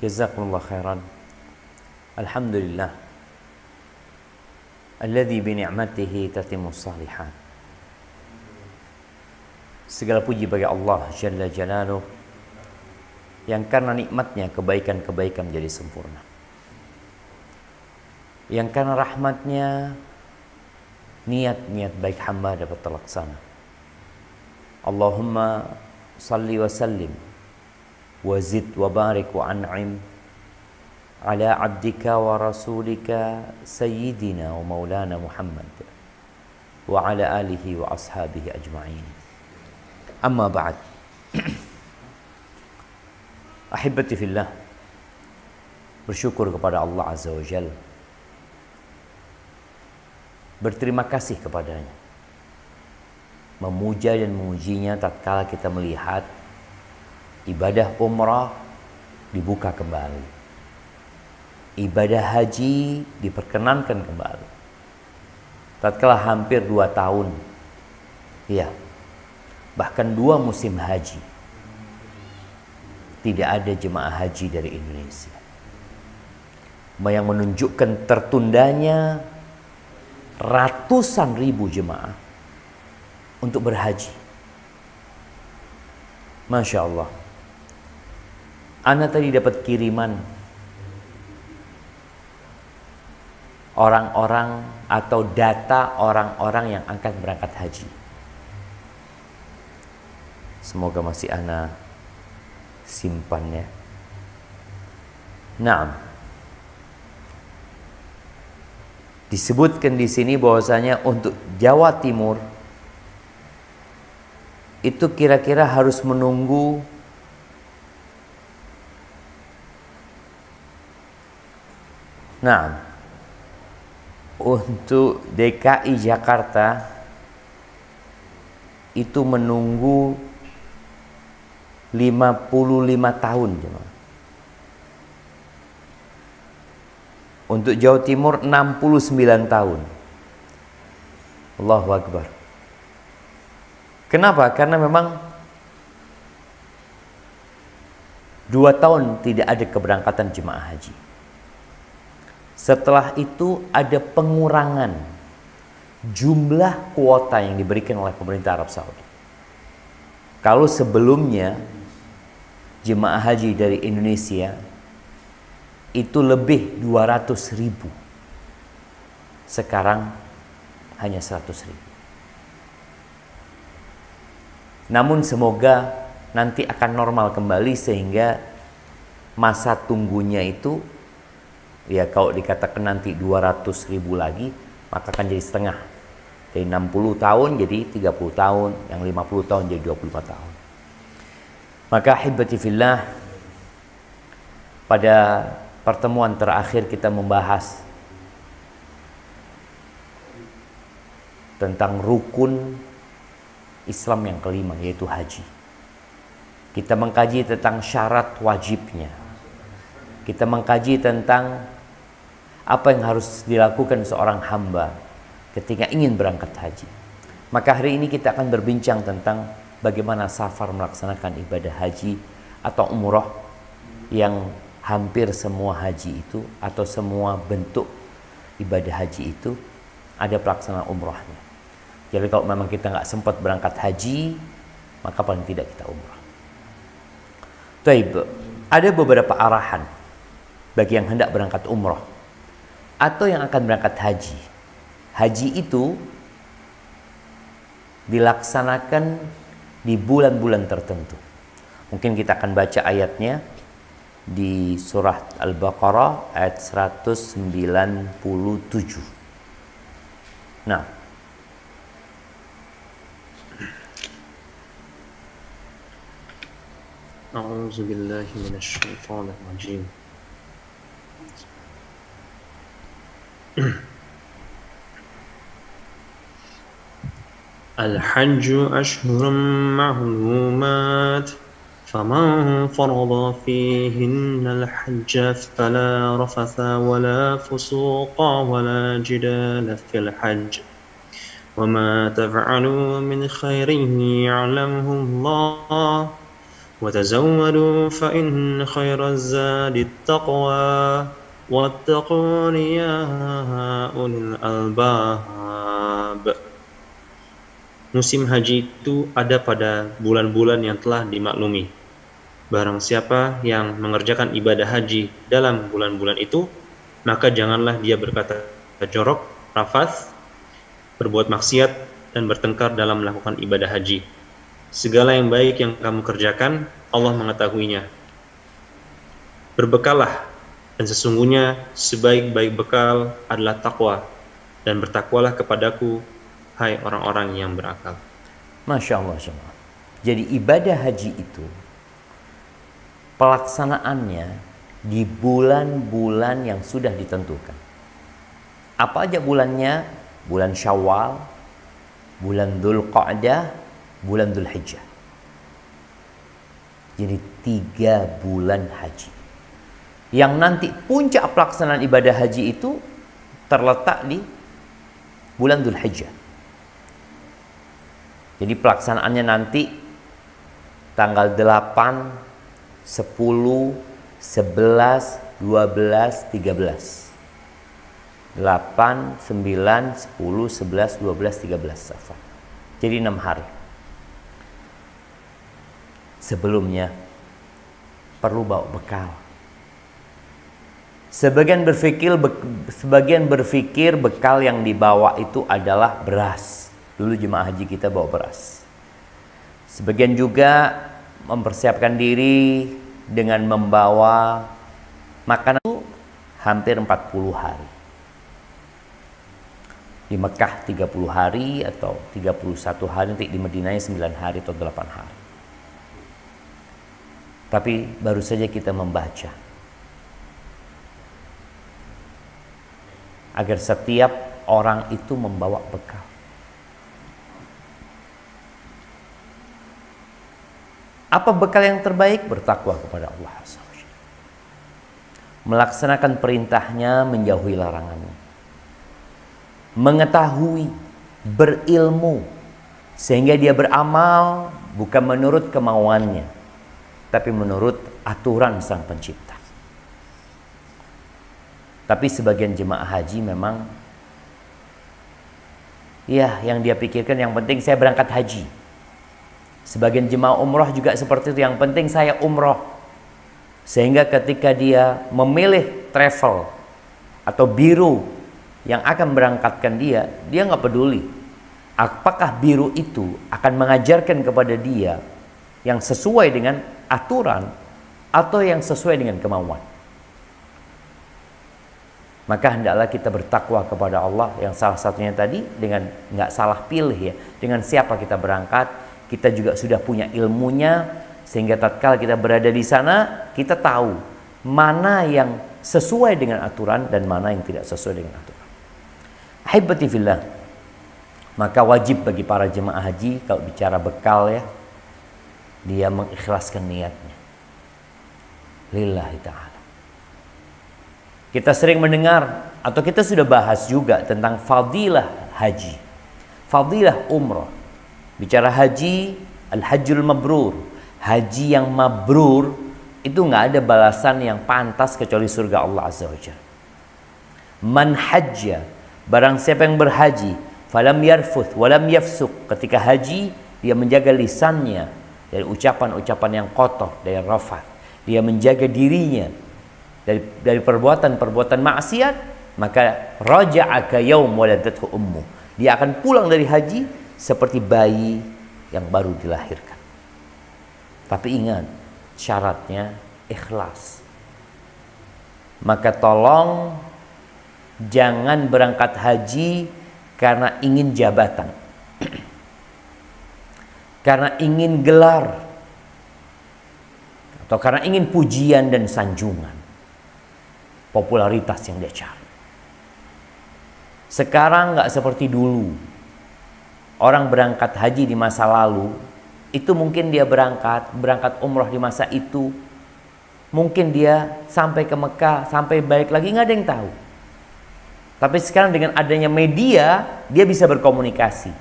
Jazakumullah khairan. Alhamdulillah. Alladzi bi ni'matihi tatimmus shalihat. Segala puji bagi Allah Jalla Jalaluh yang karena nikmatnya kebaikan-kebaikan menjadi sempurna. Yang karena rahmatnya niat-niat baik hamba dapat terlaksana. Allahumma salli wa sallim wa zid wa barik wa an'im ala abdika wa rasulika sayyidina wa maulana Muhammad wa ala alihi wa ashabihi ajma'in. Amma ba'd. Ahibati fillah, bersyukur kepada Allah Azza wa Jalla, berterima kasih kepadanya, memuja dan memujinya tatkala kita melihat ibadah umrah dibuka kembali, ibadah haji diperkenankan kembali. Tatkala hampir 2 tahun, ya, bahkan 2 musim haji, tidak ada jemaah haji dari Indonesia, yang menunjukkan tertundanya ratusan ribu jemaah untuk berhaji. Masya Allah. Ana tadi dapat kiriman orang-orang atau data orang-orang yang akan berangkat haji. Semoga masih ana simpan ya. Nah, disebutkan di sini bahwasanya untuk Jawa Timur itu kira-kira harus menunggu untuk DKI Jakarta itu menunggu 55 tahun. Untuk Jawa Timur 69 tahun. Allahu Akbar. Kenapa? Karena memang 2 tahun tidak ada keberangkatan jemaah haji. Setelah itu ada pengurangan jumlah kuota yang diberikan oleh pemerintah Arab Saudi. Kalau sebelumnya jemaah haji dari Indonesia itu lebih 200.000, sekarang hanya 100.000. Namun semoga nanti akan normal kembali sehingga masa tunggunya itu, ya kalau dikatakan nanti 200.000 lagi, maka akan jadi setengah. Dari 60 tahun jadi 30 tahun, yang 50 tahun jadi 25 tahun. Maka ahibati fillah, pada pertemuan terakhir kita membahas tentang rukun Islam yang kelima, yaitu haji. Kita mengkaji tentang syarat wajibnya. Kita mengkaji tentang apa yang harus dilakukan seorang hamba ketika ingin berangkat haji. Maka hari ini kita akan berbincang tentang bagaimana safar melaksanakan ibadah haji atau umrah, yang hampir semua haji itu atau semua bentuk ibadah haji itu ada pelaksanaan umrahnya. Jadi kalau memang kita nggak sempat berangkat haji, maka paling tidak kita umrah. Taib, ada beberapa arahan bagi yang hendak berangkat umrah atau yang akan berangkat haji. Haji itu dilaksanakan di bulan-bulan tertentu. Mungkin kita akan baca ayatnya di surah Al-Baqarah ayat 197. Nah, A'udzu billahi minasy syaithanir rajim. الحج أشهر معلومات فمن فرض فيهن الحج فلا رفث ولا فسوق ولا جدال في الحج وما تفعلوا من خير يعلمه الله وتزودوا فإن خير الزاد التقوى واتقون يا أولي الألباب. Musim haji itu ada pada bulan-bulan yang telah dimaklumi. Barang siapa yang mengerjakan ibadah haji dalam bulan-bulan itu, maka janganlah dia berkata jorok, rafath, berbuat maksiat, dan bertengkar dalam melakukan ibadah haji. Segala yang baik yang kamu kerjakan, Allah mengetahuinya. Berbekallah, dan sesungguhnya sebaik-baik bekal adalah takwa, dan bertakwalah kepadaku, hai orang-orang yang berakal. Masya Allah, jemaah. Jadi ibadah haji itu pelaksanaannya di bulan-bulan yang sudah ditentukan. Apa aja bulannya? Bulan Syawal, bulan Dzulqa'dah, bulan Dzulhijjah. Jadi 3 bulan haji. Yang nanti puncak pelaksanaan ibadah haji itu terletak di bulan Dzulhijjah. Jadi pelaksanaannya nanti tanggal 8, 10, 11, 12, 13. 8, 9, 10, 11, 12, 13 Safar. Jadi 6 hari. Sebelumnya perlu bawa bekal. Sebagian berpikir bekal yang dibawa itu adalah beras. Dulu jemaah haji kita bawa beras. Sebagian juga mempersiapkan diri dengan membawa makanan itu hampir 40 hari. Di Mekah 30 hari atau 31 hari, nanti di Madinah 9 hari atau 8 hari. Tapi baru saja kita membaca agar setiap orang itu membawa bekal. Apa bekal yang terbaik? Bertakwa kepada Allah SWT. Melaksanakan perintahnya, menjauhi larangannya. Mengetahui, berilmu, sehingga dia beramal bukan menurut kemauannya, tapi menurut aturan Sang Pencipta. Tapi sebagian jemaah haji memang, ya yang dia pikirkan yang penting saya berangkat haji. Sebagian jemaah umroh juga seperti itu, yang penting saya umroh. Sehingga ketika dia memilih travel atau biro yang akan berangkatkan dia nggak peduli apakah biro itu akan mengajarkan kepada dia yang sesuai dengan aturan atau yang sesuai dengan kemauan. Maka hendaklah kita bertakwa kepada Allah, yang salah satunya tadi dengan nggak salah pilih ya, dengan siapa kita berangkat. Kita juga sudah punya ilmunya, sehingga tatkala kita berada di sana kita tahu mana yang sesuai dengan aturan dan mana yang tidak sesuai dengan aturan. Ahibati fillah, maka wajib bagi para jemaah haji kalau bicara bekal ya, dia mengikhlaskan niatnya lillahi ta'ala. Kita sering mendengar atau kita sudah bahas juga tentang fadilah haji, fadilah umrah. Bicara haji, al-hajjul mabrur, haji yang mabrur itu nggak ada balasan yang pantas kecuali surga Allah Azza wa Jalla. Man hajja, barang siapa yang berhaji, falam yarfuth walam yafsuk, ketika haji dia menjaga lisannya dari ucapan-ucapan yang kotor, dari rafath, dia menjaga dirinya dari perbuatan-perbuatan maksiat, maka raja'a ka yaum waladathu ummu, dia akan pulang dari haji seperti bayi yang baru dilahirkan. Tapi ingat, syaratnya ikhlas. Maka tolong jangan berangkat haji karena ingin jabatan, karena ingin gelar, atau karena ingin pujian dan sanjungan, popularitas yang dia cari. Sekarang nggak seperti dulu. Orang berangkat haji di masa lalu itu mungkin dia berangkat umroh di masa itu, mungkin dia sampai ke Mekah, sampai balik lagi nggak ada yang tahu. Tapi sekarang dengan adanya media dia bisa berkomunikasi.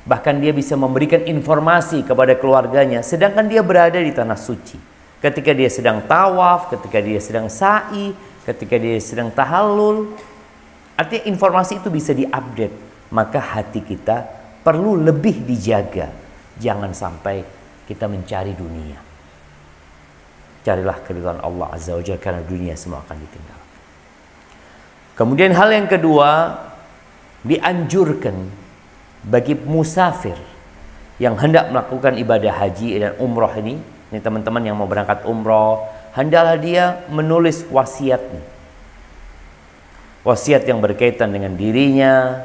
Bahkan dia bisa memberikan informasi kepada keluarganya sedangkan dia berada di tanah suci. Ketika dia sedang tawaf, ketika dia sedang sa'i, ketika dia sedang tahallul. Artinya informasi itu bisa diupdate. Maka hati kita perlu lebih dijaga. Jangan sampai kita mencari dunia. Carilah keridhaan Allah Azza wa Jalla, karena dunia semua akan ditinggal. Kemudian hal yang kedua, dianjurkan bagi musafir yang hendak melakukan ibadah haji dan umroh ini teman-teman yang mau berangkat umroh, hendaklah dia menulis wasiatnya. Wasiat yang berkaitan dengan dirinya,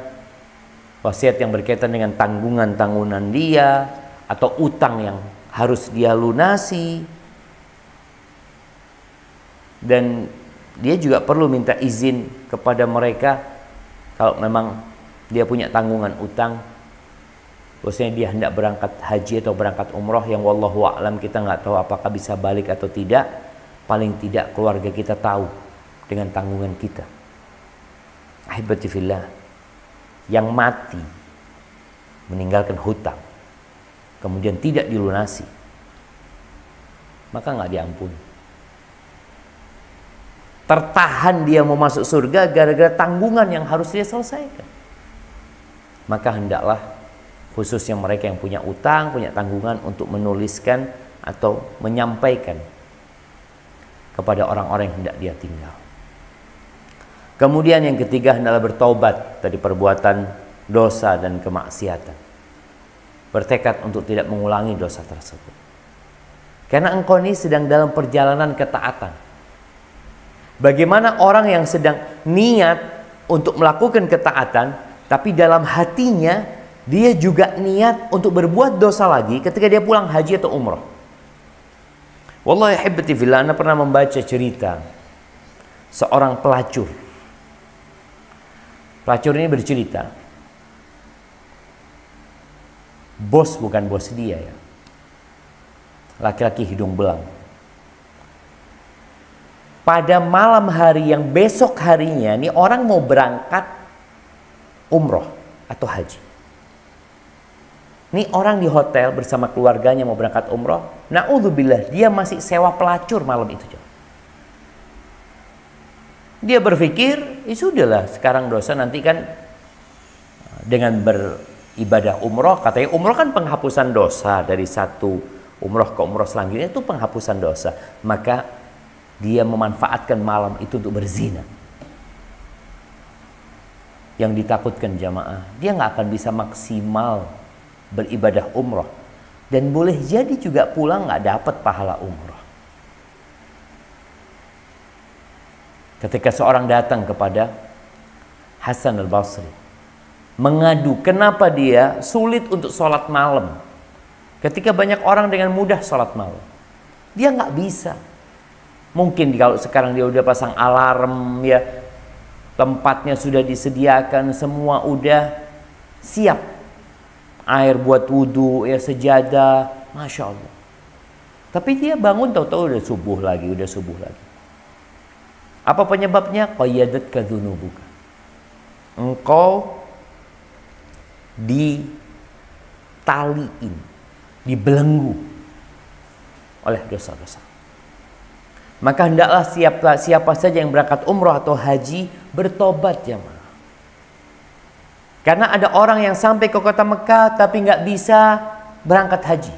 wasiat yang berkaitan dengan tanggungan-tanggungan dia, atau utang yang harus dia lunasi. Dan dia juga perlu minta izin kepada mereka kalau memang dia punya tanggungan utang, bahwasanya dia hendak berangkat haji atau berangkat umroh yang wallahu a'lam kita nggak tahu apakah bisa balik atau tidak. Paling tidak keluarga kita tahu dengan tanggungan kita. Ahibati fillah, yang mati meninggalkan hutang kemudian tidak dilunasi, maka nggak diampuni. Tertahan dia mau masuk surga gara-gara tanggungan yang harus dia selesaikan. Maka hendaklah khususnya mereka yang punya utang, punya tanggungan untuk menuliskan atau menyampaikan kepada orang-orang yang hendak dia tinggal. Kemudian yang ketiga, hendaklah bertaubat dari perbuatan dosa dan kemaksiatan. Bertekad untuk tidak mengulangi dosa tersebut. Karena engkau ini sedang dalam perjalanan ketaatan. Bagaimana orang yang sedang niat untuk melakukan ketaatan, tapi dalam hatinya dia juga niat untuk berbuat dosa lagi ketika dia pulang haji atau umrah. Wallahi hibbati fillah, Anda pernah membaca cerita seorang pelacur. Pelacur ini bercerita, bos bukan bos dia ya, laki-laki hidung belang. Pada malam hari yang besok harinya, nih orang mau berangkat umroh atau haji. Ini orang di hotel bersama keluarganya mau berangkat umroh. Na'udzubillah, dia masih sewa pelacur malam itu. Dia berpikir, ya sudahlah, sekarang dosa nanti kan dengan beribadah umroh. Katanya umroh kan penghapusan dosa, dari satu umroh ke umroh selanjutnya itu penghapusan dosa. Maka dia memanfaatkan malam itu untuk berzina. Yang ditakutkan jamaah, dia nggak akan bisa maksimal beribadah umroh, dan boleh jadi juga pulang nggak dapat pahala umroh. Ketika seorang datang kepada Hasan al-Basri mengadu kenapa dia sulit untuk sholat malam, ketika banyak orang dengan mudah sholat malam, dia nggak bisa. Mungkin kalau sekarang dia udah pasang alarm ya, tempatnya sudah disediakan, semua udah siap. Air buat wudhu, ya sejadah, Masya Allah. Tapi dia bangun tahu-tahu udah subuh lagi. Apa penyebabnya? Qayyadat kadzunubuka. Engkau ditaliin, dibelenggu oleh dosa-dosa. Maka hendaklah siapa saja yang berangkat umroh atau haji bertobat jemaah. Karena ada orang yang sampai ke kota Mekah tapi nggak bisa berangkat haji,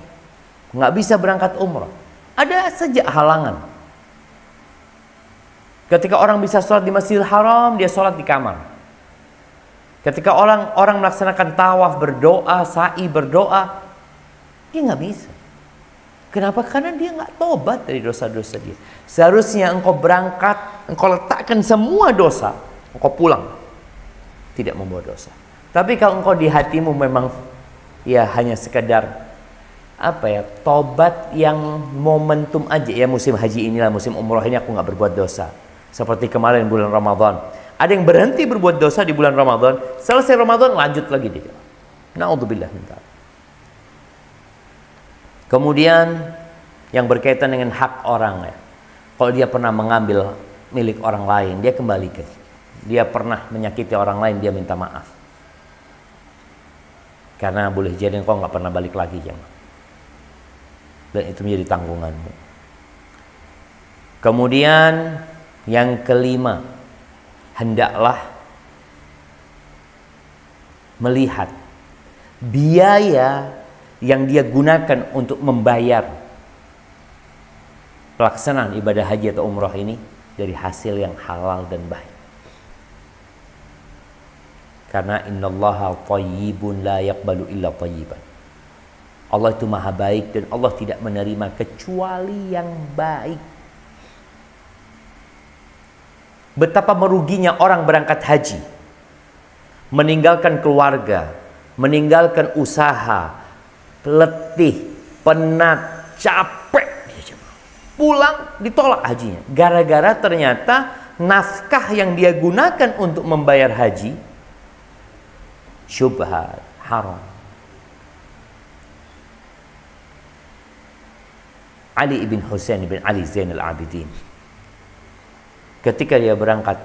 nggak bisa berangkat umroh. Ada saja halangan. Ketika orang bisa sholat di Masjidil Haram, dia sholat di kamar. Ketika orang melaksanakan tawaf, berdoa, sa'i, berdoa, dia nggak bisa. Kenapa? Karena dia nggak tobat dari dosa-dosa dia. Seharusnya engkau berangkat, engkau letakkan semua dosa, engkau pulang tidak membawa dosa. Tapi kalau engkau di hatimu memang ya hanya sekedar tobat yang momentum aja, ya musim haji inilah, musim umroh ini aku nggak berbuat dosa. Seperti kemarin bulan Ramadan, ada yang berhenti berbuat dosa di bulan Ramadan, selesai Ramadan lanjut lagi dia. Na'udzubillah min dzalik. Kemudian yang berkaitan dengan hak orang ya. Kalau dia pernah mengambil milik orang lain, dia kembalikan. Dia pernah menyakiti orang lain, dia minta maaf. Karena boleh jadi engkau nggak pernah balik lagi jemaah. Dan itu menjadi tanggunganmu. Kemudian yang kelima, hendaklah melihat biaya yang dia gunakan untuk membayar pelaksanaan ibadah haji atau umrah ini dari hasil yang halal dan baik. Karena innallaha thayyibun la yaqbalu illa thayyiban. Allah itu maha baik dan Allah tidak menerima kecuali yang baik. Betapa meruginya orang berangkat haji, meninggalkan keluarga, meninggalkan usaha, letih, penat, capek, pulang ditolak hajinya. Gara-gara ternyata nafkah yang dia gunakan untuk membayar haji syubhat, haram. Ali ibn Husain ibn Ali Zainal Abidin, ketika dia berangkat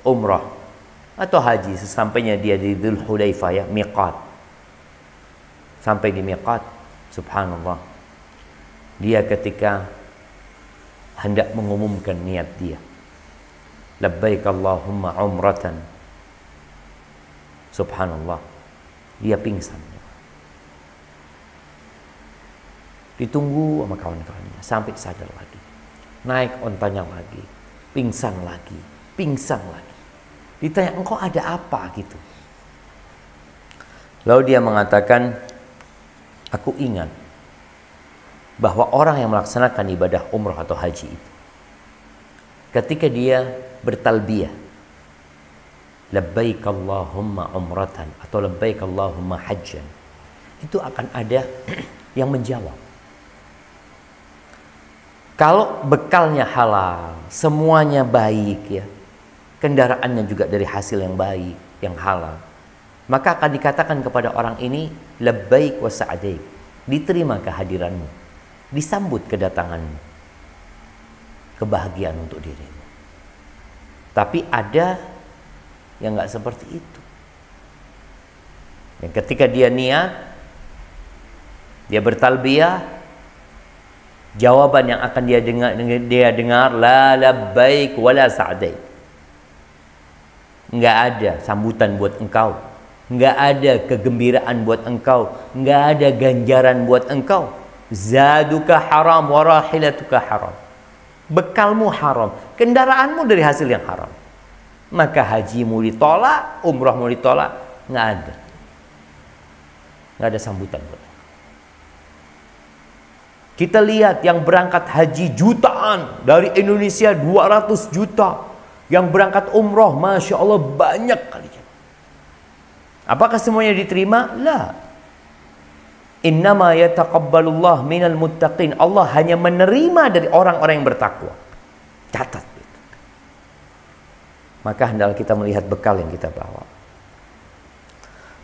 umrah atau haji, sesampainya dia di Dzul Hulaifah, ya, miqat. Sampai di miqat, subhanallah, dia ketika hendak mengumumkan niat dia, labbaik Allahumma umratan, subhanallah, dia pingsan. Ditunggu sama kawan-kawannya sampai sadar lagi, naik ontanya lagi, pingsan lagi, pingsan lagi. Ditanya, engkau ada apa gitu? Lalu dia mengatakan, aku ingat bahwa orang yang melaksanakan ibadah umrah atau haji itu, ketika dia bertalbiyah, labbaik Allahumma umratan atau labbaik Allahumma hajjan, itu akan ada yang menjawab. Kalau bekalnya halal, semuanya baik, ya, kendaraannya juga dari hasil yang baik, yang halal, maka akan dikatakan kepada orang ini, labbaik wa sa'daik, diterima kehadiranmu, disambut kedatanganmu, kebahagiaan untuk dirimu. Tapi ada yang nggak seperti itu. Yang ketika dia niat, dia bertalbiyah, jawaban yang akan dia dengar la labbaik wala sa'daik. Enggak ada sambutan buat engkau, enggak ada kegembiraan buat engkau, enggak ada ganjaran buat engkau. Zaduka haram wa rahilatuka haram. Bekalmu haram, kendaraanmu dari hasil yang haram. Maka hajimu ditolak, umrahmu ditolak, enggak ada. Enggak ada sambutan buat engkau. Kita lihat yang berangkat haji jutaan dari Indonesia, 200 juta. Yang berangkat umroh, Masya Allah, banyak kali. Apakah semuanya diterima? La. Innama yataqabbalullah minal muttaqin. Allah hanya menerima dari orang-orang yang bertakwa. Catat. Maka hendaklah kita melihat bekal yang kita bawa.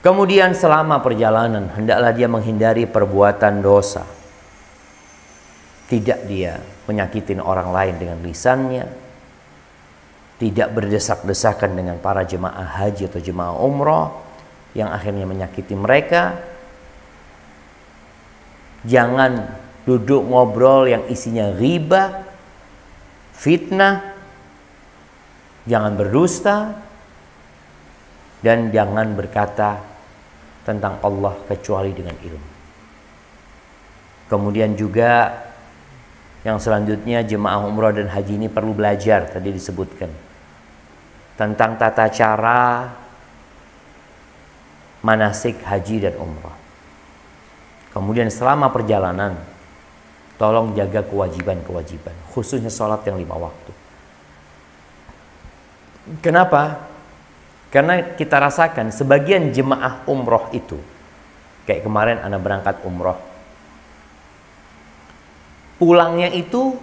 Kemudian selama perjalanan, hendaklah dia menghindari perbuatan dosa. Tidak dia menyakitin orang lain dengan lisannya, tidak berdesak-desakan dengan para jemaah haji atau jemaah umrah yang akhirnya menyakiti mereka. Jangan duduk ngobrol yang isinya ghibah, fitnah, jangan berdusta, dan jangan berkata tentang Allah kecuali dengan ilmu. Kemudian juga yang selanjutnya, jemaah umrah dan haji ini perlu belajar, tadi disebutkan, tentang tata cara manasik haji dan umrah. Kemudian selama perjalanan, tolong jaga kewajiban-kewajiban, khususnya sholat yang 5 waktu. Kenapa? Karena kita rasakan sebagian jemaah umrah itu, kayak kemarin anak berangkat umrah, pulangnya itu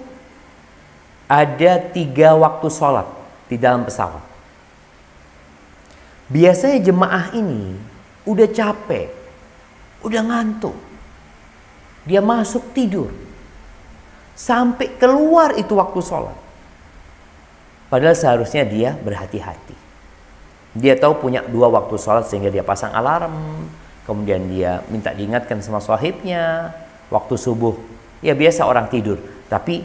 ada 3 waktu sholat di dalam pesawat. Biasanya jemaah ini udah capek, udah ngantuk, dia masuk tidur, sampai keluar itu waktu sholat. Padahal seharusnya dia berhati-hati. Dia tahu punya 2 waktu sholat sehingga dia pasang alarm, kemudian dia minta diingatkan sama sahibnya, waktu subuh, ya biasa orang tidur. Tapi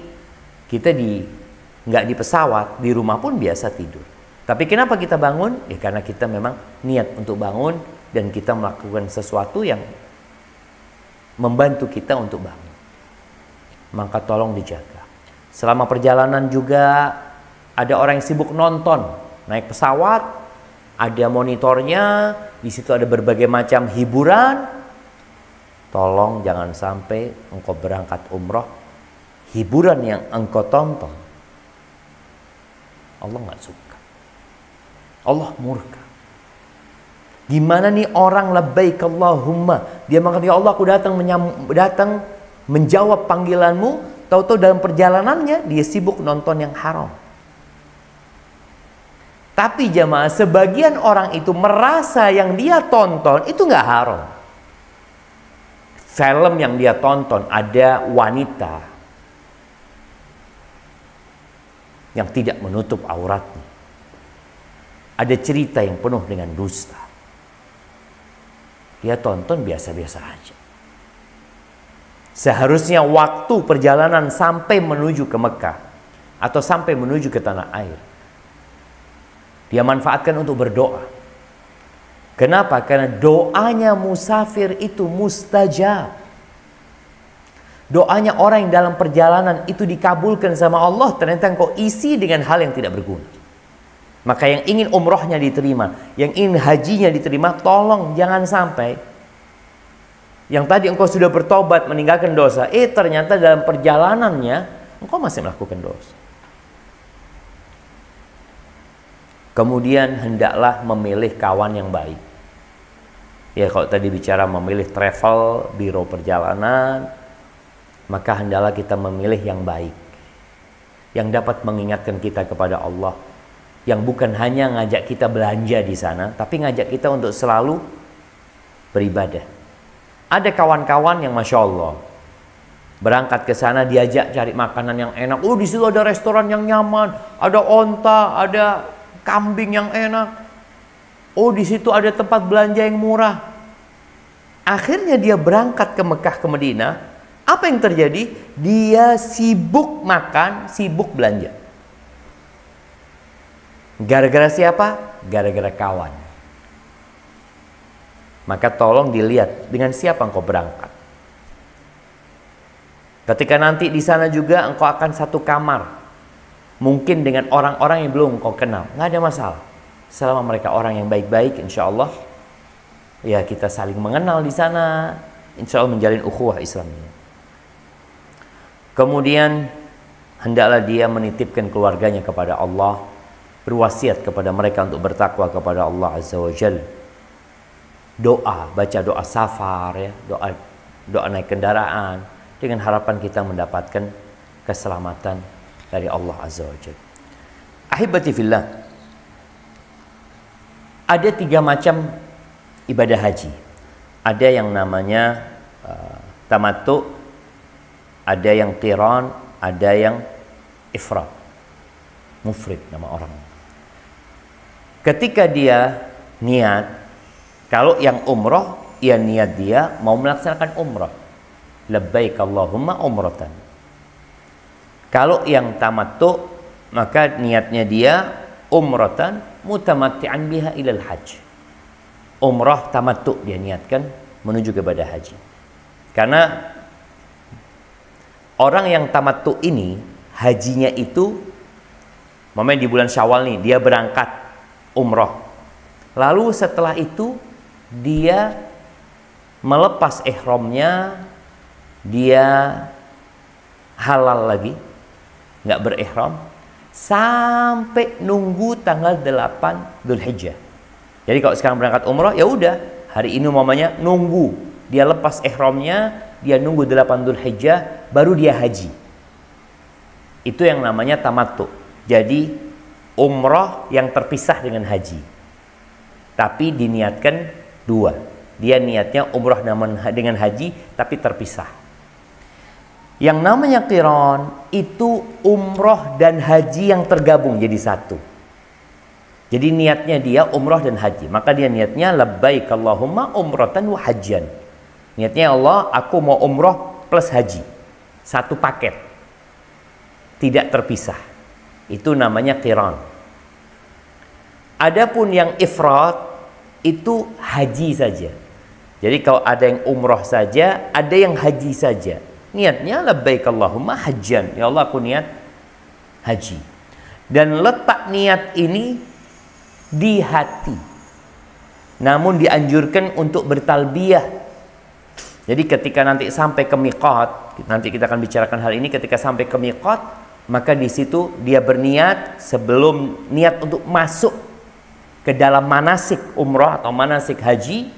kita nggak di pesawat, di rumah pun biasa tidur. Tapi kenapa kita bangun? Ya karena kita memang niat untuk bangun dan kita melakukan sesuatu yang membantu kita untuk bangun. Maka tolong dijaga. Selama perjalanan juga ada orang yang sibuk nonton, naik pesawat, ada monitornya, di situ ada berbagai macam hiburan. Tolong jangan sampai engkau berangkat umroh, hiburan yang engkau tonton, Allah nggak suka, Allah murka. Gimana nih orang labbaik Allahumma, dia mengatakan ya Allah aku datang menjawab panggilanmu, tahu-tahu dalam perjalanannya dia sibuk nonton yang haram. Tapi jamaah, sebagian orang itu merasa yang dia tonton itu nggak haram. Film yang dia tonton ada wanita yang tidak menutup auratnya, ada cerita yang penuh dengan dusta. Dia tonton biasa-biasa aja. Seharusnya waktu perjalanan sampai menuju ke Mekah atau sampai menuju ke tanah air, dia manfaatkan untuk berdoa. Kenapa? Karena doanya musafir itu mustajab. Doanya orang yang dalam perjalanan itu dikabulkan sama Allah, ternyata engkau isi dengan hal yang tidak berguna. Maka yang ingin umrohnya diterima, yang ingin hajinya diterima, tolong jangan sampai yang tadi engkau sudah bertobat meninggalkan dosa, ternyata dalam perjalanannya engkau masih melakukan dosa. Kemudian hendaklah memilih kawan yang baik. Ya kalau tadi bicara memilih travel, biro perjalanan, maka hendaklah kita memilih yang baik, yang dapat mengingatkan kita kepada Allah, yang bukan hanya ngajak kita belanja di sana, tapi ngajak kita untuk selalu beribadah. Ada kawan-kawan yang Masya Allah berangkat ke sana, diajak cari makanan yang enak. Oh, di situ ada restoran yang nyaman, ada onta, ada kambing yang enak. Oh, di situ ada tempat belanja yang murah. Akhirnya dia berangkat ke Mekah, ke Madinah. Apa yang terjadi? Dia sibuk makan, sibuk belanja. Gara-gara siapa? Gara-gara kawan. Maka tolong dilihat dengan siapa engkau berangkat. Ketika nanti di sana juga engkau akan satu kamar, mungkin dengan orang-orang yang belum engkau kenal, nggak ada masalah. Selama mereka orang yang baik-baik, insya Allah, ya kita saling mengenal di sana, insya Allah menjalin ukhuwah Islamiyah. Kemudian hendaklah dia menitipkan keluarganya kepada Allah, berwasiat kepada mereka untuk bertakwa kepada Allah Azza wa Jalla. Doa, baca doa safar, ya, doa naik kendaraan, dengan harapan kita mendapatkan keselamatan dari Allah Azza wa Jalla. Ahibati fillah, ada 3 macam ibadah haji. Ada yang namanya tamattu, ada yang qiran, ada yang ifrad, mufrid nama orang. Ketika dia niat, kalau yang umroh, ya niat dia mau melaksanakan umroh, labbaik Allahumma umratan. Kalau yang tamattu, maka niatnya dia umratan mutamatti'an biha ilal hajj. Umrah tamattu dia niatkan menuju kepada haji. Karena orang yang tamattu ini, hajinya itu momen di bulan Syawal nih, dia berangkat umrah. Lalu setelah itu dia melepas ihramnya, dia halal lagi, nggak berihram sampai nunggu tanggal 8 Dzulhijjah. Jadi kalau sekarang berangkat umrah, ya udah hari ini umpamanya nunggu dia lepas ihramnya, dia nunggu 8 Dzulhijjah baru dia haji. Itu yang namanya tamattu. Jadi umrah yang terpisah dengan haji, tapi diniatkan 2. Dia niatnya umrah dengan haji tapi terpisah. Yang namanya qiran itu umrah dan haji yang tergabung jadi satu. Jadi niatnya dia umrah dan haji. Maka dia niatnya labbaik Allahumma umratan wa hajjan. Niatnya Allah, aku mau umrah plus haji. Satu paket. Tidak terpisah. Itu namanya qiran. Adapun yang ifrat itu haji saja. Jadi kalau ada yang umrah saja, ada yang haji saja. Niatnya labbaik Allahumma hajjan. Ya Allah, aku niat haji. Dan letak niat ini di hati. Namun dianjurkan untuk bertalbiyah. Jadi ketika nanti sampai ke miqat, nanti kita akan bicarakan hal ini, ketika sampai ke miqat, maka di situ dia berniat sebelum niat untuk masuk ke dalam manasik umrah atau manasik haji,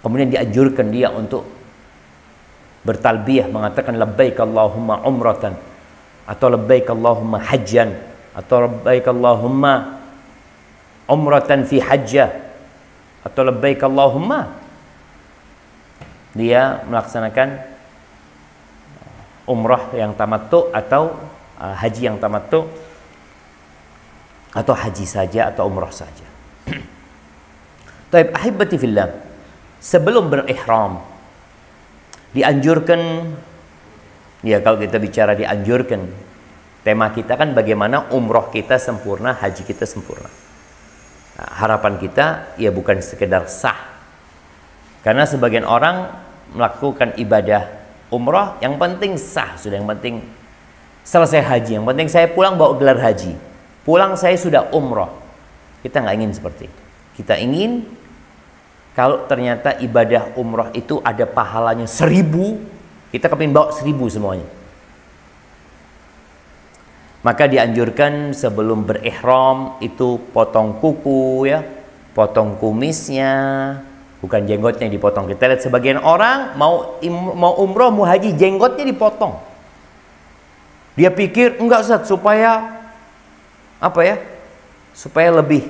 kemudian dianjurkan dia untuk bertalbiyah, mengatakan labbaik Allahumma umratan, atau labbaik Allahumma hajjan, atau labbaik Allahumma umratan fi hajjah, atau labbaik Allahumma. Dia melaksanakan umrah yang tamattu atau haji yang tamattu, atau haji saja atau umrah saja. Taib ahibati fillah, sebelum berihram dianjurkan, ya kalau kita bicara dianjurkan, tema kita kan bagaimana umrah kita sempurna, haji kita sempurna. Nah, harapan kita ya bukan sekedar sah, karena sebagian orang melakukan ibadah umrah yang penting sah sudah, yang penting selesai haji, yang penting saya pulang bawa gelar haji, pulang saya sudah umrah. Kita nggak ingin seperti itu. Kita ingin kalau ternyata ibadah umrah itu ada pahalanya 1000, kita kepingin bawa 1000 semuanya. Maka dianjurkan sebelum berihram itu potong kuku ya, potong kumisnya, bukan jenggotnya yang dipotong. Kita lihat sebagian orang mau umroh, mau haji, jenggotnya dipotong. Dia pikir enggak Ustaz, supaya apa ya? Supaya lebih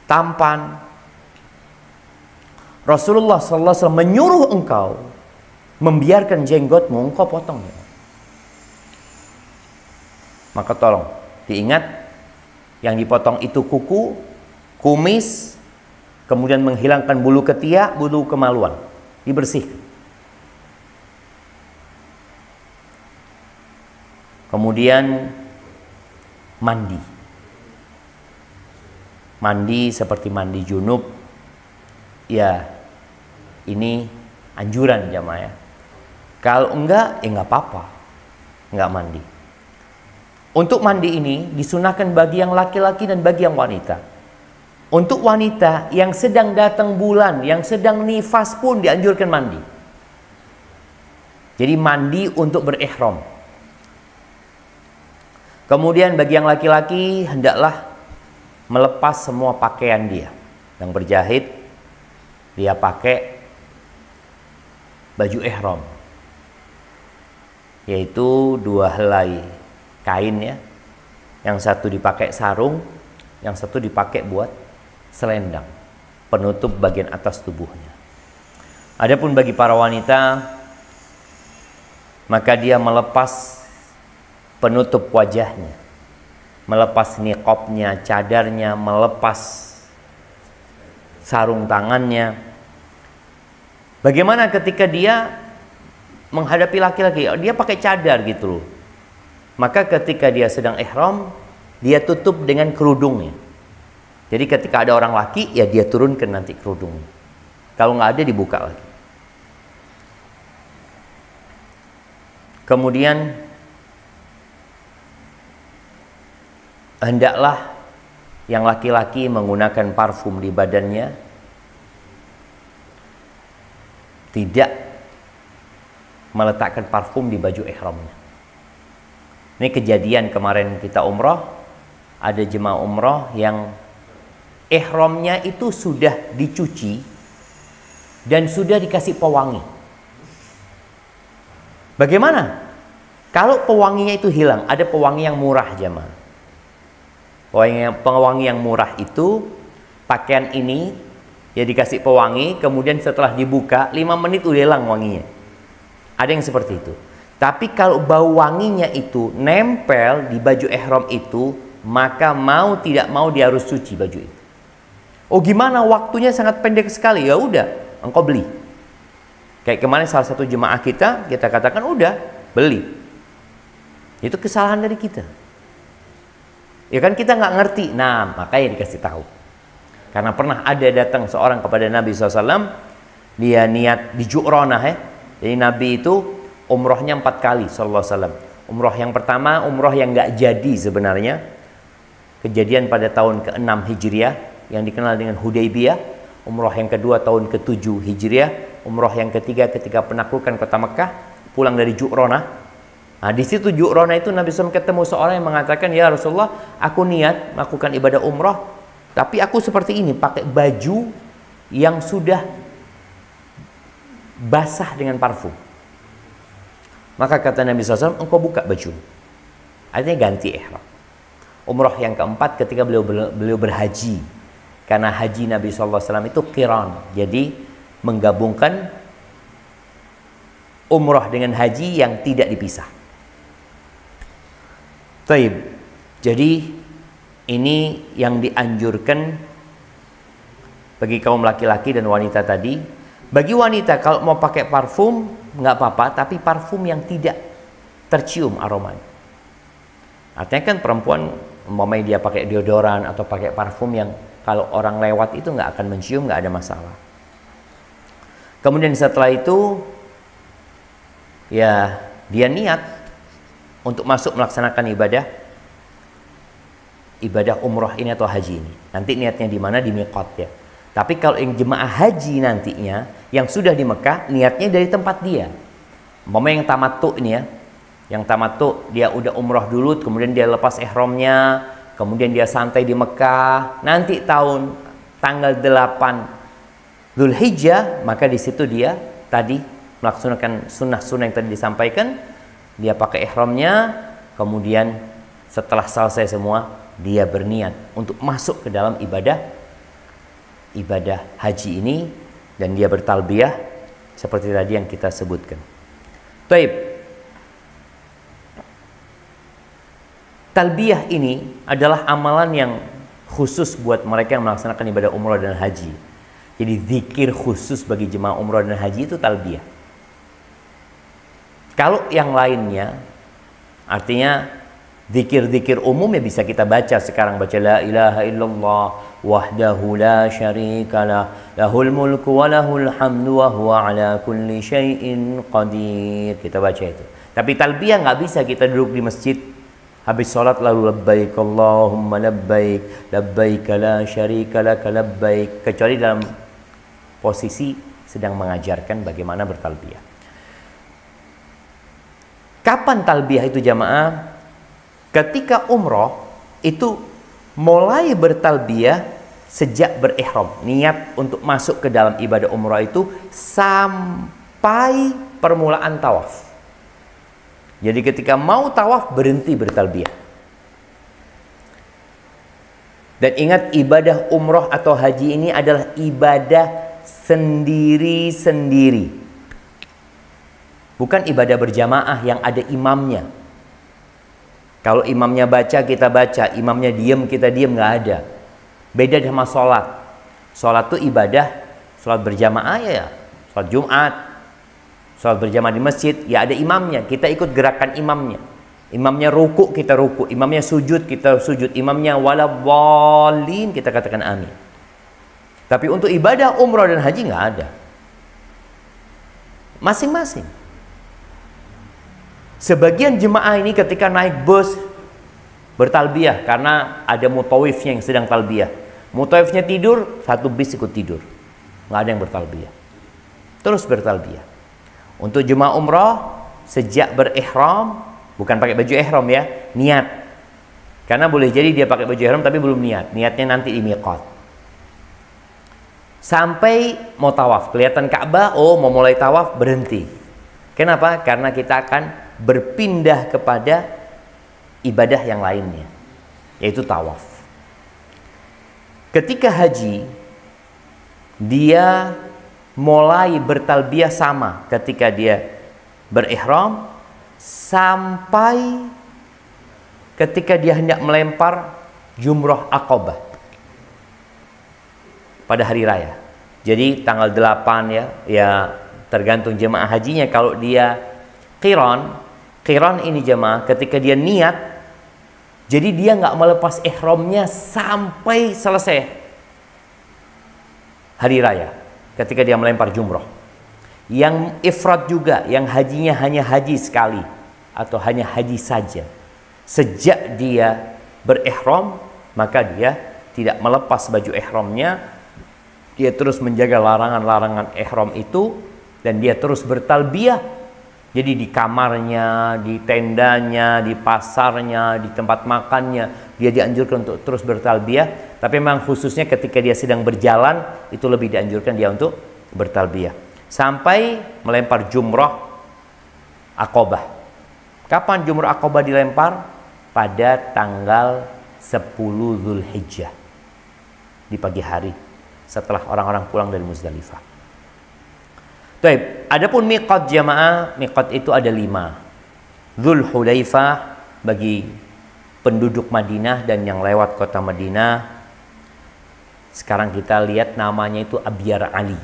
tampan. Rasulullah SAW menyuruh engkau membiarkan jenggotmu, engkau potong. Maka tolong diingat, yang dipotong itu kuku, kumis, kemudian menghilangkan bulu ketiak, bulu kemaluan, dibersihkan. Kemudian mandi. Mandi seperti mandi junub. Ya, ini anjuran jamaah ya. Kalau enggak, ya enggak apa-apa. Enggak mandi. Untuk mandi ini disunahkan bagi yang laki-laki dan bagi yang wanita. Untuk wanita yang sedang datang bulan, yang sedang nifas pun dianjurkan mandi. Jadi mandi untuk berihram. Kemudian bagi yang laki-laki hendaklah melepas semua pakaian dia. Yang berjahit, dia pakai baju ihram, yaitu 2 helai kain ya. Yang satu dipakai sarung, yang satu dipakai buat selendang, penutup bagian atas tubuhnya. Adapun bagi para wanita, maka dia melepas penutup wajahnya, melepas niqabnya, cadarnya, melepas sarung tangannya. Bagaimana ketika dia menghadapi laki-laki, dia pakai cadar gitu loh. Maka ketika dia sedang ihram, dia tutup dengan kerudungnya. Jadi ketika ada orang laki, ya dia turunkan nanti kerudungnya. Kalau nggak ada, dibuka lagi. Kemudian hendaklah yang laki-laki menggunakan parfum di badannya, tidak meletakkan parfum di baju ihramnya. Ini kejadian kemarin kita umrah, ada jemaah umrah yang ihramnya itu sudah dicuci dan sudah dikasih pewangi. Bagaimana? Kalau pewanginya itu hilang, ada pewangi yang murah jemaah. Pewangi yang murah itu, pakaian ini ya dikasih pewangi, kemudian setelah dibuka 5 menit udah hilang wanginya. Ada yang seperti itu. Tapi kalau bau wanginya itu nempel di baju ihram itu maka mau tidak mau dia harus cuci baju itu. Oh gimana, waktunya sangat pendek sekali. Ya udah, engkau beli. Kayak kemarin salah satu jemaah kita katakan udah beli. Itu kesalahan dari kita. Ya kan kita nggak ngerti. Nah makanya dikasih tahu. Karena pernah ada datang seorang kepada Nabi SAW, dia niat di Ju'ronah ya. Jadi Nabi itu umrohnya 4 kali SAW. Umroh yang pertama, umroh yang nggak jadi sebenarnya. Kejadian pada tahun ke-6 Hijriah yang dikenal dengan Hudaybiyah. Umroh yang kedua tahun ke-7 Hijriah. Umroh yang ketiga ketika penaklukan kota Mekah, pulang dari Ju'ronah. Nah di situ Ju'ronah itu Nabi SAW ketemu seorang yang mengatakan, ya Rasulullah, aku niat melakukan ibadah umroh, tapi aku seperti ini, pakai baju yang sudah basah dengan parfum. Maka kata Nabi SAW, engkau buka baju. Artinya ganti ihram. Umrah yang keempat ketika beliau berhaji. Karena haji Nabi SAW itu qiran. Jadi menggabungkan umrah dengan haji yang tidak dipisah. Taib. Jadi ini yang dianjurkan bagi kaum laki-laki dan wanita tadi. Bagi wanita kalau mau pakai parfum nggak apa-apa, tapi parfum yang tidak tercium aromanya. Artinya kan perempuan umpamanya dia pakai deodoran atau pakai parfum yang kalau orang lewat itu nggak akan mencium, nggak ada masalah. Kemudian setelah itu ya dia niat untuk masuk melaksanakan ibadah umroh ini atau haji ini. Nanti niatnya di mana? Di miqat ya. Tapi kalau yang jemaah haji nantinya yang sudah di Mekah, niatnya dari tempat dia. Umpamanya yang tamattu ini ya. Yang tamattu dia udah umroh dulu, kemudian dia lepas ihramnya, kemudian dia santai di Mekah. Nanti tanggal 8 Dzulhijjah, maka di situ dia tadi melaksanakan sunnah-sunnah yang tadi disampaikan. Dia pakai ihramnya, kemudian setelah selesai semua, dia berniat untuk masuk ke dalam ibadah haji ini, dan dia bertalbiyah seperti tadi yang kita sebutkan. Taib. Talbiyah ini adalah amalan yang khusus buat mereka yang melaksanakan ibadah umrah dan haji. Jadi zikir khusus bagi jemaah umrah dan haji itu talbiyah. Kalau yang lainnya, artinya zikir-zikir umum ya bisa kita baca sekarang, baca la ilaha illallah wahdahu la syarikalah lahul mulku wa lahul hamdu wa huwa ala kulli syai'in qadir. Kita baca itu. Tapi talbiyah nggak bisa kita duduk di masjid habis sholat lalu labbaik Allahumma labbaik labbaik la syarika laka labbaik, kecuali dalam posisi sedang mengajarkan bagaimana bertalbiyah. Kapan talbiyah itu jamaah? Ketika umroh itu mulai bertalbiyah sejak berihram, niat untuk masuk ke dalam ibadah umroh itu sampai permulaan tawaf. Jadi ketika mau tawaf berhenti bertalbiyah. Dan ingat, ibadah umroh atau haji ini adalah ibadah sendiri-sendiri. Bukan ibadah berjamaah yang ada imamnya. Kalau imamnya baca, kita baca. Imamnya diam, kita diam, nggak ada. Beda sama sholat. Sholat itu ibadah, sholat berjamaah ya, sholat Jumat, sholat berjamaah di masjid, ya ada imamnya. Kita ikut gerakan imamnya. Imamnya ruku, kita ruku. Imamnya sujud, kita sujud. Imamnya waladhdallin, kita katakan amin. Tapi untuk ibadah umrah dan haji nggak ada. Masing-masing. Sebagian jemaah ini ketika naik bus bertalbiyah karena ada mutawifnya yang sedang talbiyah. Mutawifnya tidur, satu bis ikut tidur. Nggak ada yang bertalbiyah. Terus bertalbiyah. Untuk jemaah umrah sejak berihram, bukan pakai baju ihram ya, niat. Karena boleh jadi dia pakai baju ihram tapi belum niat. Niatnya nanti di miqat. Sampai mau tawaf, kelihatan Ka'bah, oh mau mulai tawaf, berhenti. Kenapa? Karena kita akan berpindah kepada ibadah yang lainnya, yaitu tawaf. Ketika haji, dia mulai bertalbiyah sama ketika dia berihram sampai ketika dia hendak melempar jumrah Aqabah pada hari raya. Jadi tanggal 8 ya tergantung jemaah hajinya. Kalau dia qiran ini jemaah, ketika dia niat, jadi dia nggak melepas ihramnya sampai selesai hari raya ketika dia melempar jumrah. Yang ifrad juga, yang hajinya hanya haji sekali atau hanya haji saja, sejak dia berihram maka dia tidak melepas baju ihramnya, dia terus menjaga larangan-larangan ihram itu, dan dia terus bertalbiyah. Jadi di kamarnya, di tendanya, di pasarnya, di tempat makannya, dia dianjurkan untuk terus bertalbiyah. Tapi memang khususnya ketika dia sedang berjalan, itu lebih dianjurkan dia untuk bertalbiyah sampai melempar jumrah Aqabah. Kapan jumrah Aqabah dilempar? Pada tanggal 10 Zulhijjah, di pagi hari setelah orang-orang pulang dari Muzdalifah. Baik, adapun miqat jamaah, miqat itu ada 5. Dzulhulaifah bagi penduduk Madinah dan yang lewat kota Madinah. Sekarang kita lihat namanya itu Abyar Ali.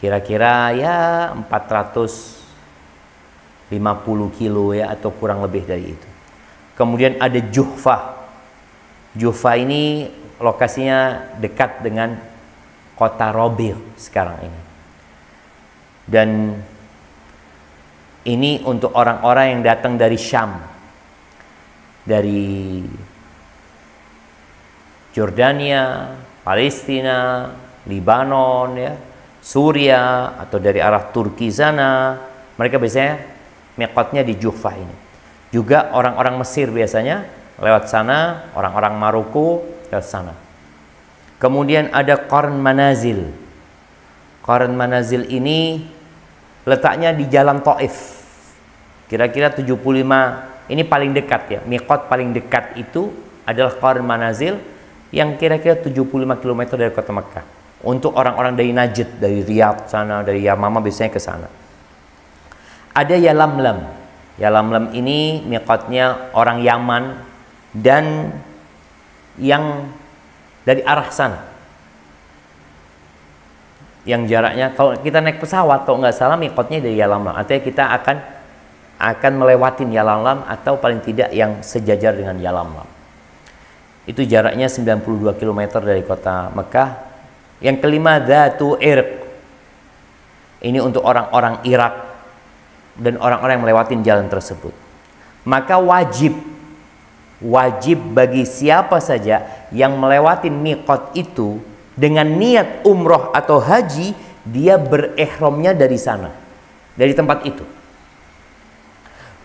Kira-kira ya 450 kilo ya, atau kurang lebih dari itu. Kemudian ada Juhfah. Juhfah ini lokasinya dekat dengan kota Robil sekarang ini. Dan ini untuk orang-orang yang datang dari Syam, dari Jordania, Palestina, Libanon ya, Suria, atau dari arah Turki sana, mereka biasanya miqatnya di Juhfah ini. Juga orang-orang Mesir biasanya lewat sana, orang-orang Maroko lewat sana. Kemudian ada Qarn Manazil. Qarn Manazil ini letaknya di jalan Taif. Kira-kira 75, ini paling dekat ya. Miqat paling dekat itu adalah Qarn Manazil yang kira-kira 75 km dari kota Mekah. Untuk orang-orang dari Najd, dari Riyadh sana, dari Yamama biasanya ke sana. Ada Yalamlam. Yalamlam ini miqatnya orang Yaman dan yang dari arah sana. Yang jaraknya, kalau kita naik pesawat, kalau nggak salah miqatnya dari Yalamlam. Artinya kita akan melewatin Yalamlam atau paling tidak yang sejajar dengan Yalamlam. Itu jaraknya 92 km dari kota Mekah. Yang kelima, Dzatu Irq. Ini untuk orang-orang Irak dan orang-orang yang melewatin jalan tersebut. Maka wajib bagi siapa saja yang melewatin miqat itu dengan niat umroh atau haji, dia berihramnya dari sana, dari tempat itu.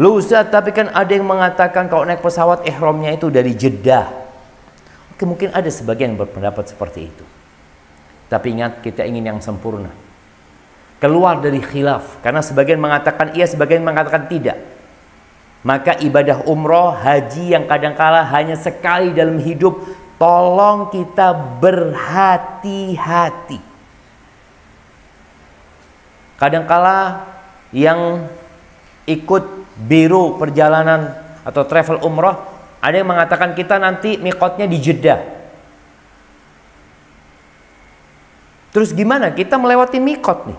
Loh Ustaz, tapi kan ada yang mengatakan kalau naik pesawat ihramnya itu dari Jeddah. Oke, mungkin ada sebagian yang berpendapat seperti itu. Tapi ingat, kita ingin yang sempurna. Keluar dari khilaf. Karena sebagian mengatakan iya, sebagian mengatakan tidak. Maka ibadah umroh, haji yang kadangkala hanya sekali dalam hidup, tolong kita berhati-hati. Kadangkala yang ikut biro perjalanan atau travel umroh, ada yang mengatakan kita nanti miqatnya di Jeddah. Terus gimana? Kita melewati miqat nih.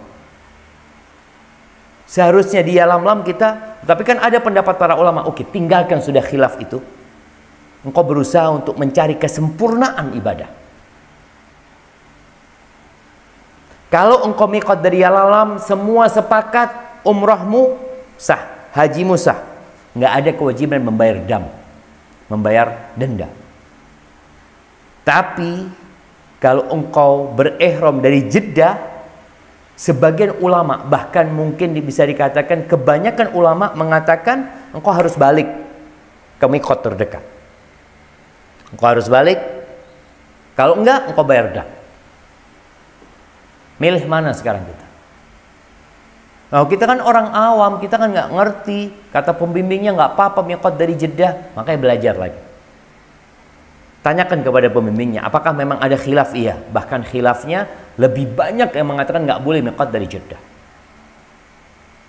Seharusnya di Yalamlam kita, tapi kan ada pendapat para ulama, oke, tinggalkan sudah khilaf itu. Engkau berusaha untuk mencari kesempurnaan ibadah. Kalau engkau miqat dari Yalamlam, semua sepakat umrahmu sah, hajimu sah. Nggak ada kewajiban membayar denda. Tapi kalau engkau berihram dari Jeddah, sebagian ulama, bahkan mungkin bisa dikatakan kebanyakan ulama mengatakan engkau harus balik ke miqat terdekat. Engkau harus balik. Kalau enggak, engkau bayar dam. Milih mana sekarang kita? Nah, kita kan orang awam, kita kan nggak ngerti. Kata pembimbingnya nggak apa-apa miqat dari Jeddah, makanya belajar lagi. Tanyakan kepada pembimbingnya, apakah memang ada khilaf? Iya, bahkan khilafnya lebih banyak yang mengatakan nggak boleh miqat dari Jeddah.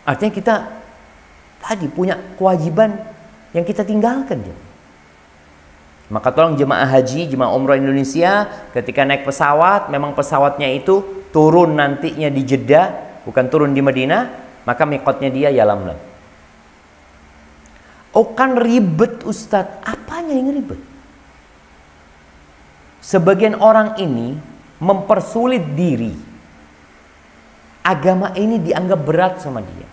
Artinya kita tadi punya kewajiban yang kita tinggalkan. Maka tolong jemaah haji, jemaah umrah Indonesia, ketika naik pesawat, memang pesawatnya itu turun nantinya di Jeddah, bukan turun di Madinah, maka miqatnya dia Yalamlam. Oh kan ribet Ustadz, apanya yang ribet? Sebagian orang ini mempersulit diri. Agama ini dianggap berat sama dia.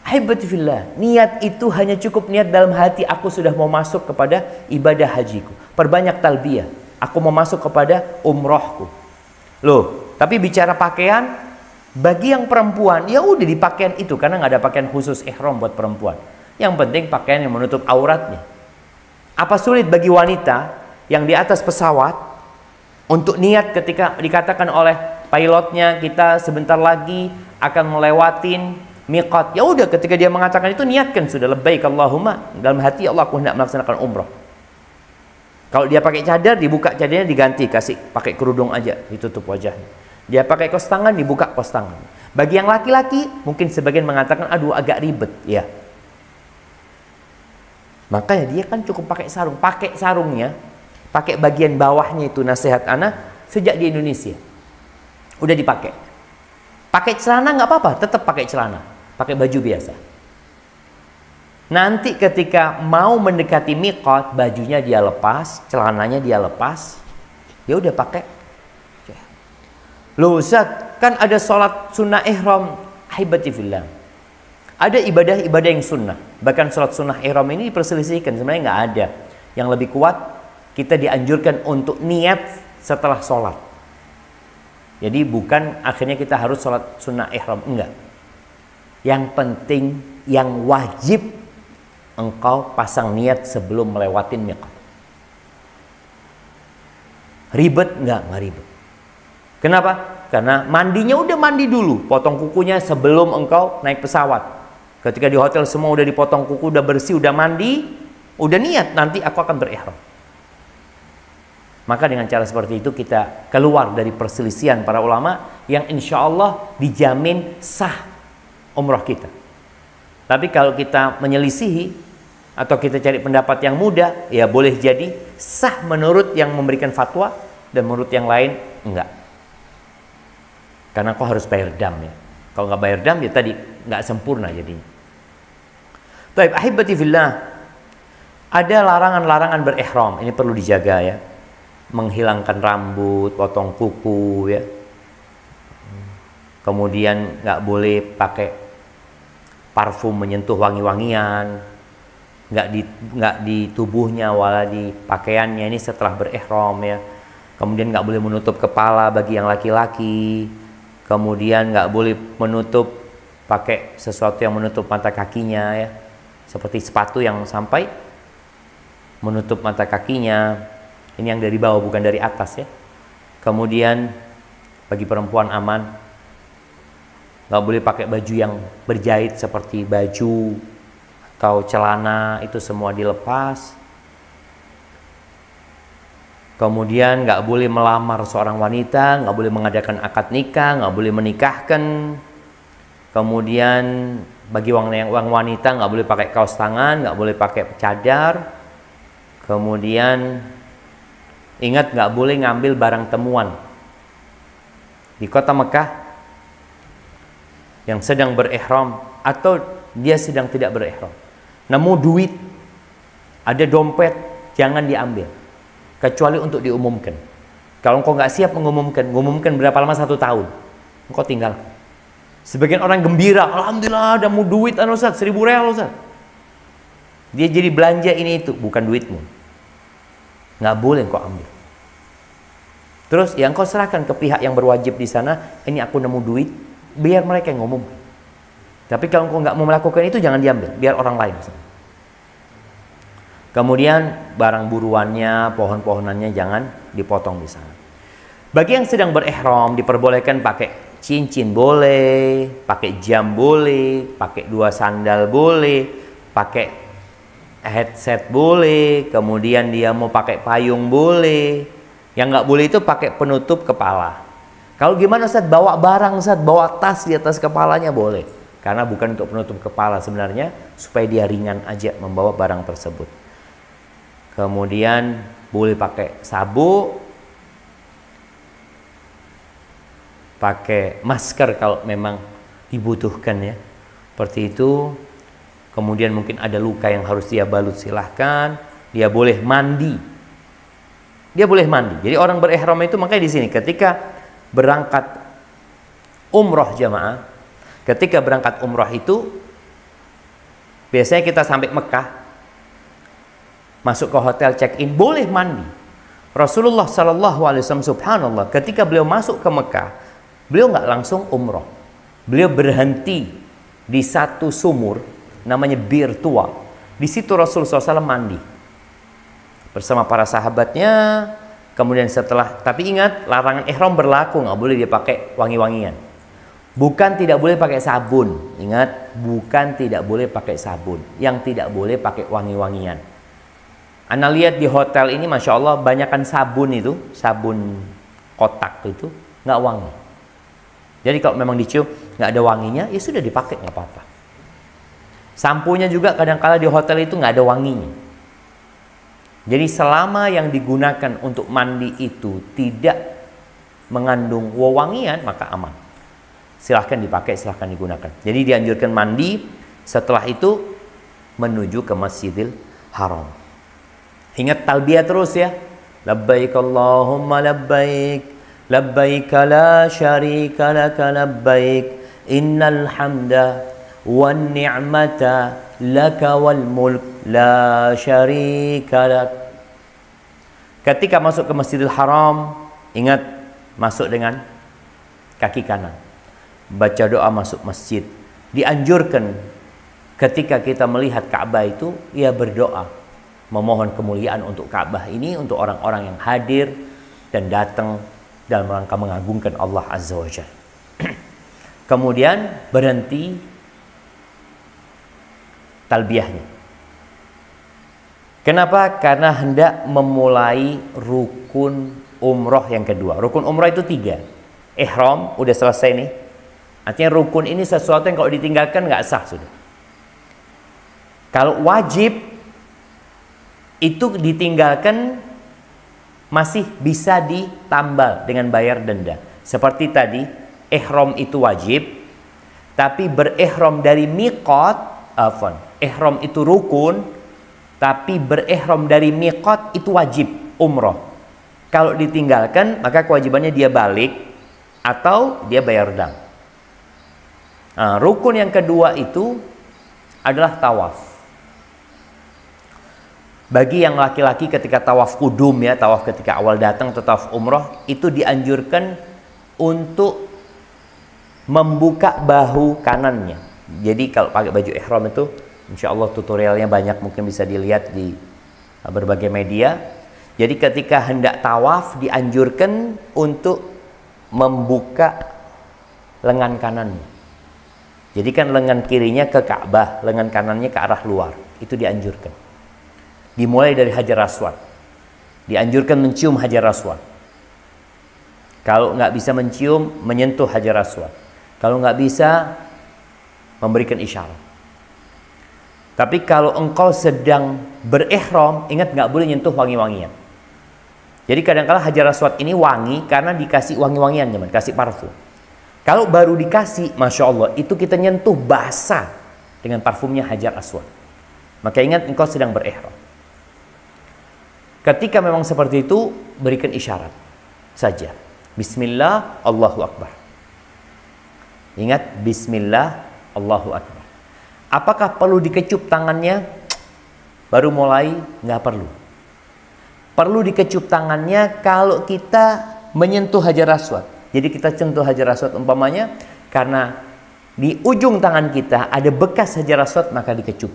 Ahibbatifillah, niat itu hanya cukup niat dalam hati, aku sudah mau masuk kepada ibadah hajiku. Perbanyak talbiyah, aku mau masuk kepada umrohku. Loh, tapi bicara pakaian, bagi yang perempuan, ya udah di pakaian itu, karena nggak ada pakaian khusus ihram buat perempuan. Yang penting pakaian yang menutup auratnya. Apa sulit bagi wanita yang di atas pesawat untuk niat ketika dikatakan oleh pilotnya kita sebentar lagi akan melewatin miqat? Ya udah, ketika dia mengatakan itu niatkan sudah, labbaik Allahumma, dalam hati Allah aku hendak melaksanakan umrah. Kalau dia pakai cadar, dibuka cadarnya diganti, kasih pakai kerudung aja, ditutup wajahnya. Dia pakai kos tangan, dibuka kos tangan. Bagi yang laki-laki mungkin sebagian mengatakan aduh agak ribet, ya. Makanya dia kan cukup pakai sarung. Pakai sarungnya, pakai bagian bawahnya itu, nasihat ana sejak di Indonesia udah dipakai. Pakai celana nggak apa-apa, tetap pakai celana, pakai baju biasa. Nanti ketika mau mendekati miqat, bajunya dia lepas, celananya dia lepas, ya udah pakai. Loh Ustaz, kan ada sholat sunnah ihram. Ahibati fillah, ada ibadah-ibadah yang sunnah. Bahkan sholat sunnah ihram ini diperselisihkan, sebenarnya nggak ada. Yang lebih kuat, kita dianjurkan untuk niat setelah sholat. Jadi bukan akhirnya kita harus sholat sunnah ihram, enggak. Yang penting, yang wajib, engkau pasang niat sebelum melewatin miqat. Ribet? Enggak ribet. Kenapa? Karena mandinya udah mandi dulu, potong kukunya sebelum engkau naik pesawat. Ketika di hotel semua udah dipotong kuku, udah bersih, udah mandi, udah niat nanti aku akan berihram. Maka dengan cara seperti itu kita keluar dari perselisihan para ulama yang insya Allah dijamin sah umrah kita. Tapi kalau kita menyelisihi atau kita cari pendapat yang mudah, ya boleh jadi sah menurut yang memberikan fatwa dan menurut yang lain enggak. Karena kau harus bayar dam ya. Kalau nggak bayar dam ya tadi nggak sempurna jadinya. Baik, ahibati fillah, ada larangan-larangan berihram, ini perlu dijaga ya. Menghilangkan rambut, potong kuku ya. Kemudian nggak boleh pakai parfum menyentuh wangi-wangian, nggak di tubuhnya wala di pakaiannya, ini setelah berihram ya. Kemudian nggak boleh menutup kepala bagi yang laki-laki. Kemudian nggak boleh menutup pakai sesuatu yang menutup mata kakinya ya, seperti sepatu yang sampai menutup mata kakinya. Ini yang dari bawah bukan dari atas ya. Kemudian bagi perempuan aman, nggak boleh pakai baju yang berjahit seperti baju atau celana, itu semua dilepas. Kemudian nggak boleh melamar seorang wanita, nggak boleh mengadakan akad nikah, nggak boleh menikahkan. Kemudian bagi yang wanita nggak boleh pakai kaos tangan, nggak boleh pakai cadar. Kemudian ingat nggak boleh ngambil barang temuan di kota Mekah yang sedang berihram atau dia sedang tidak berihram. Nemu duit, ada dompet, jangan diambil kecuali untuk diumumkan. Kalau engkau nggak siap mengumumkan berapa lama 1 tahun, engkau tinggal. Sebagian orang gembira, alhamdulillah ada mau duit Ustaz, 1000 real Ustaz. Dia jadi belanja ini itu, bukan duitmu. Nggak boleh engkau ambil. Terus yang kau serahkan ke pihak yang berwajib di sana, ini aku nemu duit, biar mereka yang ngomong. Tapi kalau engkau nggak mau melakukan itu, jangan diambil, biar orang lain. Kemudian barang buruannya, pohon-pohonannya jangan dipotong di sana. Bagi yang sedang berihram diperbolehkan pakai cincin boleh, pakai jam boleh, pakai 2 sandal boleh, pakai headset boleh, kemudian dia mau pakai payung boleh. Yang nggak boleh itu pakai penutup kepala. Kalau gimana Ustaz, bawa barang Ustaz, bawa tas di atas kepalanya boleh. Karena bukan untuk penutup kepala sebenarnya, supaya dia ringan aja membawa barang tersebut. Kemudian boleh pakai sabuk, pakai masker kalau memang dibutuhkan ya. Seperti itu. Kemudian mungkin ada luka yang harus dia balut, silahkan. Dia boleh mandi. Dia boleh mandi. Jadi orang berihram itu makanya di sini ketika berangkat umroh jamaah, ketika berangkat umroh itu biasanya kita sampai Mekah, masuk ke hotel check-in, boleh mandi. Rasulullah Sallallahu Alaihi Wasallam subhanallah ketika beliau masuk ke Mekah, beliau nggak langsung umroh. Beliau berhenti di satu sumur namanya Bir Tua. Di situ Rasulullah SAW mandi bersama para sahabatnya. Kemudian setelah, tapi ingat larangan ihram berlaku, nggak boleh dia pakai wangi-wangian. Bukan tidak boleh pakai sabun. Ingat, bukan tidak boleh pakai sabun. Yang tidak boleh pakai wangi-wangian. Anda lihat di hotel ini, masya Allah, banyakkan sabun itu, sabun kotak itu nggak wangi. Jadi kalau memang dicium nggak ada wanginya, ya sudah dipakai nggak apa-apa. Sampunya juga kadang-kala di hotel itu nggak ada wanginya. Jadi selama yang digunakan untuk mandi itu tidak mengandung wewangian, maka aman. Silahkan dipakai, silahkan digunakan. Jadi dianjurkan mandi, setelah itu menuju ke Masjidil Haram. Ingat talbiyah terus ya. Labbaik Allahumma labbaik, labbaik la syarika laka labbaik, innal hamda wan ni'mata laka wal mulk la syarika lak. Ketika masuk ke Masjidil Haram, ingat masuk dengan kaki kanan. Baca doa masuk masjid. Dianjurkan ketika kita melihat Ka'bah itu, ya berdoa, memohon kemuliaan untuk Ka'bah ini, untuk orang-orang yang hadir dan datang dalam rangka mengagungkan Allah Azza wa Jalla. Kemudian berhenti talbiyahnya. Kenapa? Karena hendak memulai rukun umroh yang kedua. Rukun umroh itu 3. Ihram udah selesai nih. Artinya rukun ini sesuatu yang kalau ditinggalkan nggak sah sudah. Kalau wajib itu ditinggalkan masih bisa ditambal dengan bayar denda. Seperti tadi, ihram itu wajib, tapi berihram dari miqat, ihram itu rukun, tapi berihram dari miqat itu wajib umroh. Kalau ditinggalkan maka kewajibannya dia balik atau dia bayar dam. Nah, rukun yang kedua itu adalah tawaf. Bagi yang laki-laki ketika tawaf kudum ya, tawaf ketika awal datang atau tawaf umroh, itu dianjurkan untuk membuka bahu kanannya. Jadi kalau pakai baju ihram itu, insya Allah tutorialnya banyak, mungkin bisa dilihat di berbagai media. Jadi ketika hendak tawaf dianjurkan untuk membuka lengan kanannya. Jadi kan lengan kirinya ke Ka'bah, lengan kanannya ke arah luar. Itu dianjurkan. Dimulai dari Hajar Aswad. Dianjurkan mencium Hajar Aswad. Kalau nggak bisa mencium, menyentuh Hajar Aswad. Kalau nggak bisa, memberikan isyarat. Tapi kalau engkau sedang berihram, ingat nggak boleh nyentuh wangi-wangian. Jadi kadang-kala Hajar Aswad ini wangi karena dikasih wangi-wangian, teman, kasih parfum. Kalau baru dikasih, masya Allah, itu kita nyentuh basah dengan parfumnya Hajar Aswad. Maka ingat engkau sedang berihram. Ketika memang seperti itu, berikan isyarat saja. Bismillah, Allahu Akbar. Ingat, Bismillah, Allahu Akbar. Apakah perlu dikecup tangannya? Baru mulai, nggak perlu. Perlu dikecup tangannya kalau kita menyentuh Hajar Aswad. Jadi kita sentuh Hajar Aswad umpamanya, karena di ujung tangan kita ada bekas Hajar Aswad, maka dikecup.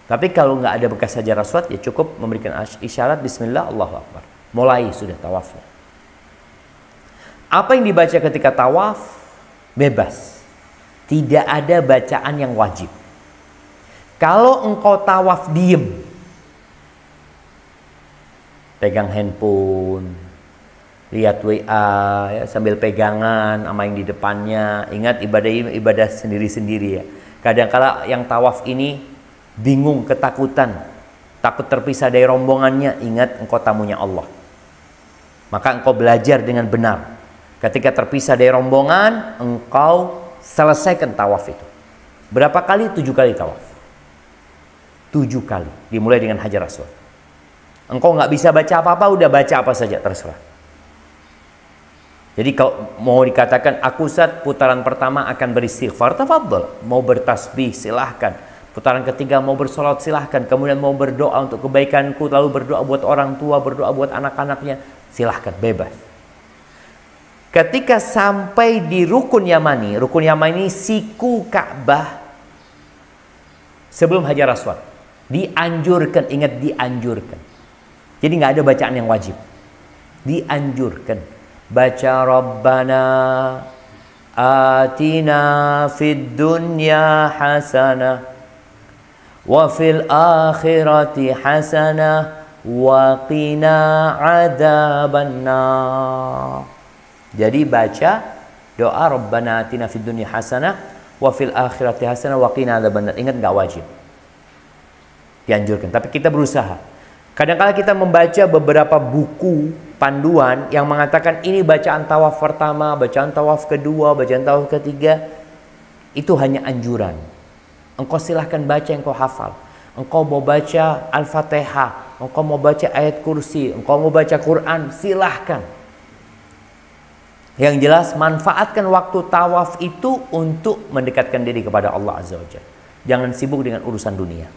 Tapi kalau nggak ada bekas Hajar Aswad, ya cukup memberikan isyarat Bismillah, Allahu Akbar. Mulai sudah tawafnya. Apa yang dibaca ketika tawaf? Bebas. Tidak ada bacaan yang wajib. Kalau engkau tawaf diem, pegang handphone, lihat WA ya, sambil pegangan sama yang di depannya. Ingat ibadah ini ibadah sendiri-sendiri ya. Kadang-kala yang tawaf ini bingung, ketakutan, takut terpisah dari rombongannya. Ingat engkau tamunya Allah. Maka engkau belajar dengan benar. Ketika terpisah dari rombongan, engkau selesaikan tawaf itu. Berapa kali? 7 kali tawaf. 7 kali. Dimulai dengan Hajar Aswad. Engkau nggak bisa baca apa-apa, udah baca apa saja, terserah. Jadi kalau mau dikatakan, aku Ustaz putaran pertama akan beristighfar, tafadhol. Mau bertasbih, silahkan. Putaran ketiga mau bersolat, silahkan. Kemudian mau berdoa untuk kebaikanku, lalu berdoa buat orang tua, berdoa buat anak-anaknya, silahkan, bebas. Ketika sampai di Rukun Yamani siku Ka'bah sebelum Hajar Aswad, dianjurkan, ingat dianjurkan. Jadi nggak ada bacaan yang wajib. Dianjurkan baca Rabbana atina fid dunya hasanah wa fil akhirati hasanah wa qina adzabannar. Jadi baca doa Rabbana atina fid dunya hasanah wa fil akhirati hasanah wa qina adzabannar. Ingat nggak wajib. Dianjurkan, tapi kita berusaha. Kadang-kadang kita membaca beberapa buku panduan yang mengatakan ini bacaan tawaf pertama, bacaan tawaf kedua, bacaan tawaf ketiga. Itu hanya anjuran. Engkau silahkan baca yang kau hafal. Engkau mau baca Al-Fatihah, engkau mau baca ayat kursi, engkau mau baca Quran, silahkan. Yang jelas manfaatkan waktu tawaf itu untuk mendekatkan diri kepada Allah Azza wa Jalla. Jangan sibuk dengan urusan dunia.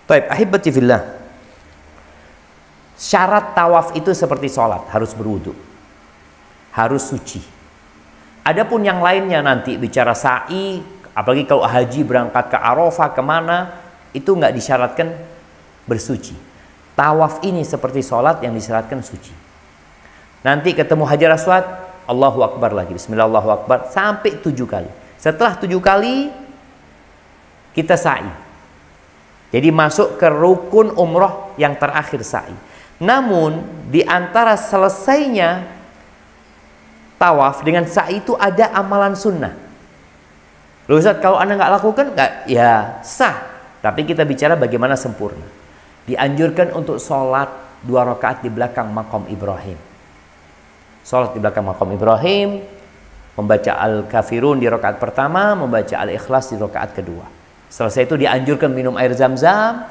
Baik, ahibati fillah. Syarat tawaf itu seperti sholat, harus berwudu, harus suci. Adapun yang lainnya nanti bicara sa'i, apalagi kalau haji berangkat ke Arafah kemana, itu nggak disyaratkan bersuci. Tawaf ini seperti sholat yang disyaratkan suci. Nanti ketemu Hajar Aswad, Allahu Akbar lagi, Bismillah Allahu Akbar, sampai 7 kali. Setelah 7 kali, kita sa'i. Jadi masuk ke rukun umroh yang terakhir sa'i. Namun di antara selesainya tawaf dengan sa'i itu ada amalan sunnah. Loh Ustaz, kalau Anda nggak lakukan, nggak, ya sah. Tapi kita bicara bagaimana sempurna. Dianjurkan untuk sholat 2 rakaat di belakang maqam Ibrahim. Sholat di belakang maqam Ibrahim, membaca Al-Kafirun di rakaat pertama, membaca Al-Ikhlas di rakaat kedua. Selesai itu dianjurkan minum air zam-zam.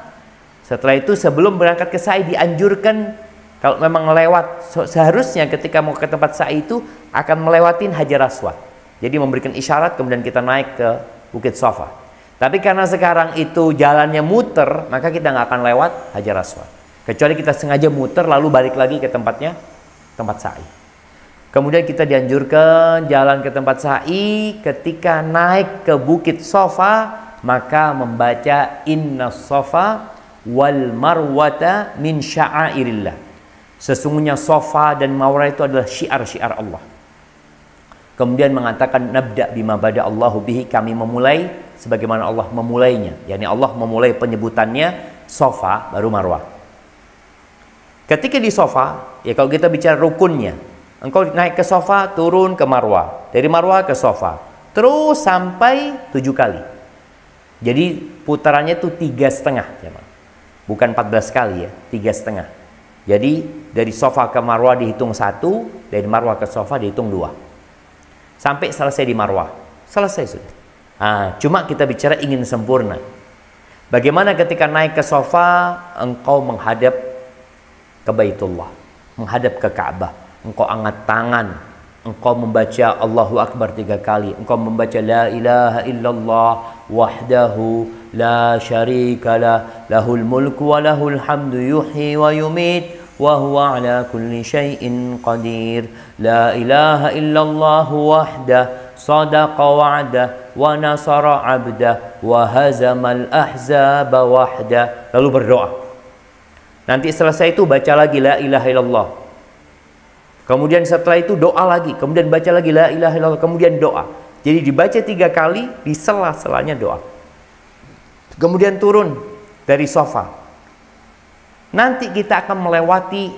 Setelah itu sebelum berangkat ke sa'i dianjurkan, kalau memang lewat, seharusnya ketika mau ke tempat sa'i itu akan melewatin Hajar Aswad. Jadi memberikan isyarat kemudian kita naik ke Bukit Safa. Tapi karena sekarang itu jalannya muter, maka kita nggak akan lewat Hajar Aswad. Kecuali kita sengaja muter lalu balik lagi ke tempatnya, tempat sa'i. Kemudian kita dianjurkan jalan ke tempat sa'i, ketika naik ke Bukit Safa, maka membaca Inna Safa wal marwata min sya'airillah. Sesungguhnya Safa dan Marwah itu adalah syiar-syiar Allah. Kemudian mengatakan nabda bima bada Allahu bihi, kami memulai sebagaimana Allah memulainya. Yani Allah memulai penyebutannya Safa baru Marwah. Ketika di Safa, ya kalau kita bicara rukunnya, engkau naik ke Safa, turun ke Marwah, dari Marwah ke Safa, terus sampai 7 kali. Jadi putarannya itu 3,5 ya, bukan 14 kali ya, 3,5. Jadi dari Safa ke Marwah dihitung 1, dari Marwah ke Safa dihitung 2. Sampai selesai di Marwah, selesai sudah. Cuma kita bicara ingin sempurna. Bagaimana ketika naik ke Safa, engkau menghadap ke Baitullah, menghadap ke Ka'bah, engkau angkat tangan, engkau membaca Allahu Akbar 3 kali, engkau membaca La ilaha illallah wahdahu la syarikalah lahul mulku wa lahul hamdu yuhyi wa yumit wa huwa ala kulli syai'in qadir. La ilaha illallah wahdah sadaqa wa'dah wa nasara 'abdah wa hazamal ahzaba wahdah. Lalu berdoa. Nanti selesai itu baca lagi La ilaha illallah. Kemudian setelah itu doa lagi, kemudian baca lagi La ilaha illallah, kemudian doa. Jadi dibaca 3 kali, di sela-selanya doa. Kemudian turun dari Safa. Nanti kita akan melewati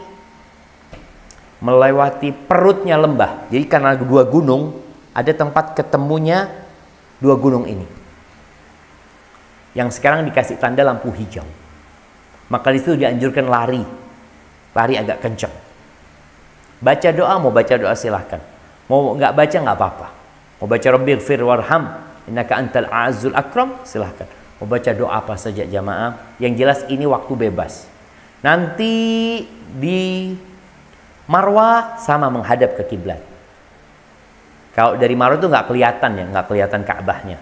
melewati perutnya lembah. Jadi karena dua gunung, ada tempat ketemunya dua gunung ini, yang sekarang dikasih tanda lampu hijau. Maka di situ dianjurkan lari agak kencang. Baca doa, mau baca doa silahkan. Mau nggak baca nggak apa-apa. Mau baca Rabbighfir warham innaka antal a'azzul akram, silahkan. Mau baca doa apa saja jamaah. Yang jelas ini waktu bebas. Nanti di Marwah sama menghadap ke kiblat. Kalau dari Marwah itu nggak kelihatan ya, nggak kelihatan Ka'bahnya.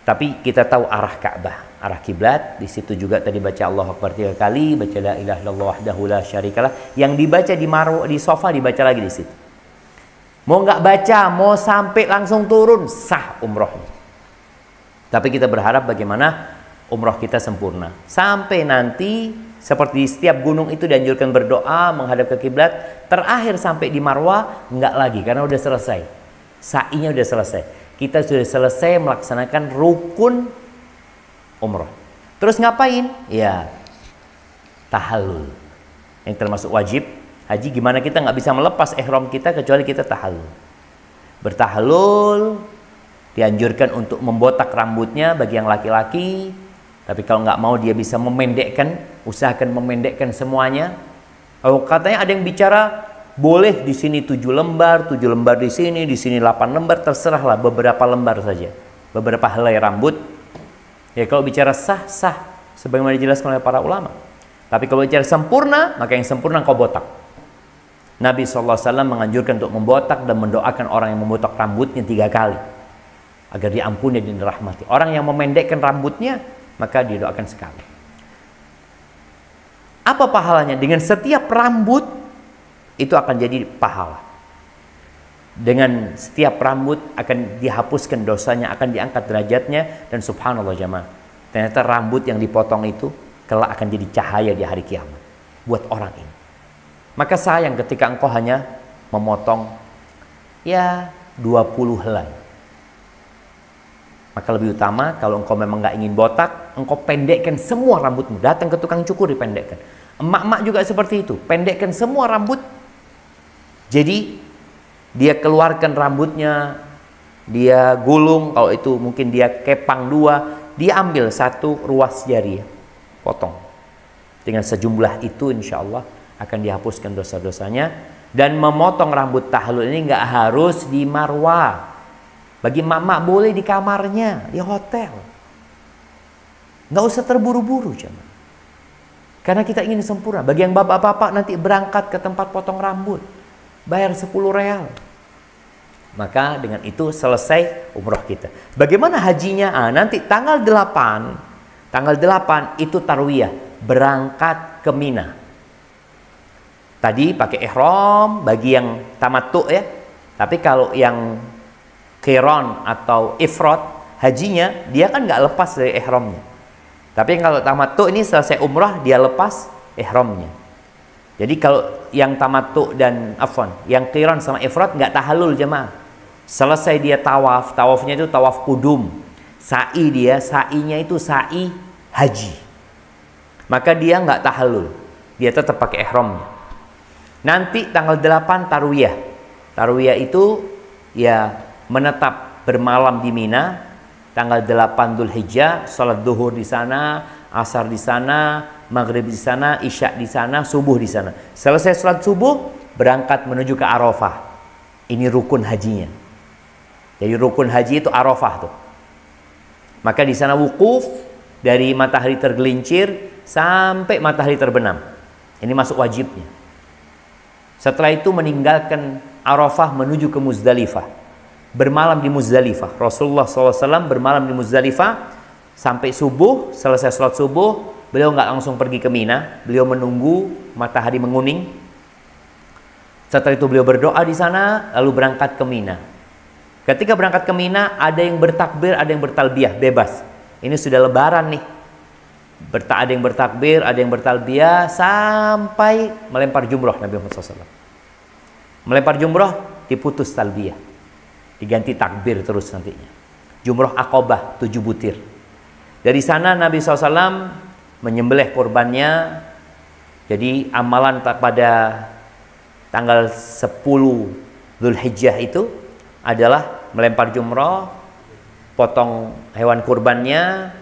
Tapi kita tahu arah Ka'bah, arah kiblat. Di situ juga tadi baca Allahu Akbar 3 kali, baca la ilaha illallah wahdahu la syarikalah. Yang dibaca di Marwah, di sofa dibaca lagi di situ. Mau nggak baca, mau sampai langsung turun, sah umrohnya. Tapi kita berharap bagaimana umroh kita sempurna. Sampai nanti seperti di setiap gunung itu dianjurkan berdoa menghadap ke kiblat. Terakhir sampai di Marwah nggak lagi karena udah selesai. Sa'inya udah selesai. Kita sudah selesai melaksanakan rukun umroh. Terus ngapain? Ya, tahallul. Yang termasuk wajib haji. Gimana kita nggak bisa melepas ihram kita kecuali kita tahallul. Bertahallul dianjurkan untuk membotak rambutnya bagi yang laki-laki. Tapi kalau nggak mau dia bisa memendekkan, usahakan memendekkan semuanya. Oh, katanya ada yang bicara boleh di sini 7 lembar di sini 8 lembar, terserahlah, beberapa lembar saja, beberapa helai rambut. Ya kalau bicara sah, sebagaimana dijelaskan oleh para ulama. Tapi kalau bicara sempurna, maka yang sempurna kau botak. Nabi SAW menganjurkan untuk membotak dan mendoakan orang yang membotak rambutnya 3 kali agar diampuni dan dirahmati. Orang yang memendekkan rambutnya maka didoakan sekali. Apa pahalanya? Dengan setiap rambut itu akan jadi pahala. Dengan setiap rambut akan dihapuskan dosanya, akan diangkat derajatnya. Dan subhanallah jamaah, ternyata rambut yang dipotong itu kelak akan jadi cahaya di hari kiamat buat orang ini. Maka sayang ketika engkau hanya memotong ya 20 helai. Maka lebih utama kalau engkau memang nggak ingin botak, engkau pendekkan semua rambutmu. Datang ke tukang cukur dipendekkan. Emak-emak juga seperti itu, pendekkan semua rambut. Jadi dia keluarkan rambutnya, dia gulung, kalau itu mungkin dia kepang 2, dia ambil 1 ruas jari, potong. Dengan sejumlah itu insya Allah akan dihapuskan dosa-dosanya. Dan memotong rambut tahallul ini nggak harus di Marwah. Bagi emak-emak boleh di kamarnya, di hotel. Nggak usah terburu-buru jemaah. Karena kita ingin sempurna. Bagi yang bapak-bapak nanti berangkat ke tempat potong rambut, bayar 10 real. Maka dengan itu selesai umroh kita. Bagaimana hajinya? Nanti tanggal 8 itu tarwiyah, berangkat ke Mina. Tadi pakai ihram bagi yang tamattu ya. Tapi kalau yang qiran atau ifrad hajinya, dia kan nggak lepas dari ihramnya. Tapi kalau tamattu ini selesai umrah dia lepas ihramnya. Jadi kalau yang tamattu dan yang qiran sama ifrad nggak tahallul jemaah. Selesai dia tawaf, tawafnya itu tawaf kudum. Sa'i dia, sa'inya itu sa'i haji. Maka dia nggak tahallul. Dia tetap pakai ihramnya. Nanti tanggal 8 tarwiyah. Tarwiyah itu ya menetap bermalam di Mina. Tanggal 8 Dzulhijjah, salat zuhur di sana, asar di sana, maghrib di sana, isya di sana, subuh di sana. Selesai salat subuh, berangkat menuju ke Arafah. Ini rukun hajinya. Jadi rukun haji itu Arafah tuh. Maka di sana wukuf dari matahari tergelincir sampai matahari terbenam. Ini masuk wajibnya. Setelah itu meninggalkan Arafah menuju ke Muzdalifah. Bermalam di Muzdalifah. Rasulullah SAW bermalam di Muzdalifah sampai subuh. Selesai sholat subuh, beliau nggak langsung pergi ke Mina. Beliau menunggu matahari menguning. Setelah itu beliau berdoa di sana, lalu berangkat ke Mina. Ketika berangkat ke Mina, ada yang bertakbir, ada yang bertalbiyah, bebas. Ini sudah lebaran nih. Ada yang bertakbir, ada yang bertalbiyah, sampai melempar jumroh Nabi Muhammad SAW. Melempar jumroh, diputus talbiyah, diganti takbir terus nantinya. Jumroh Aqabah 7 butir. Dari sana Nabi SAW menyembelih korbannya. Jadi amalan pada tanggal 10 Dzulhijjah itu adalah melempar jumrah, potong hewan kurbannya,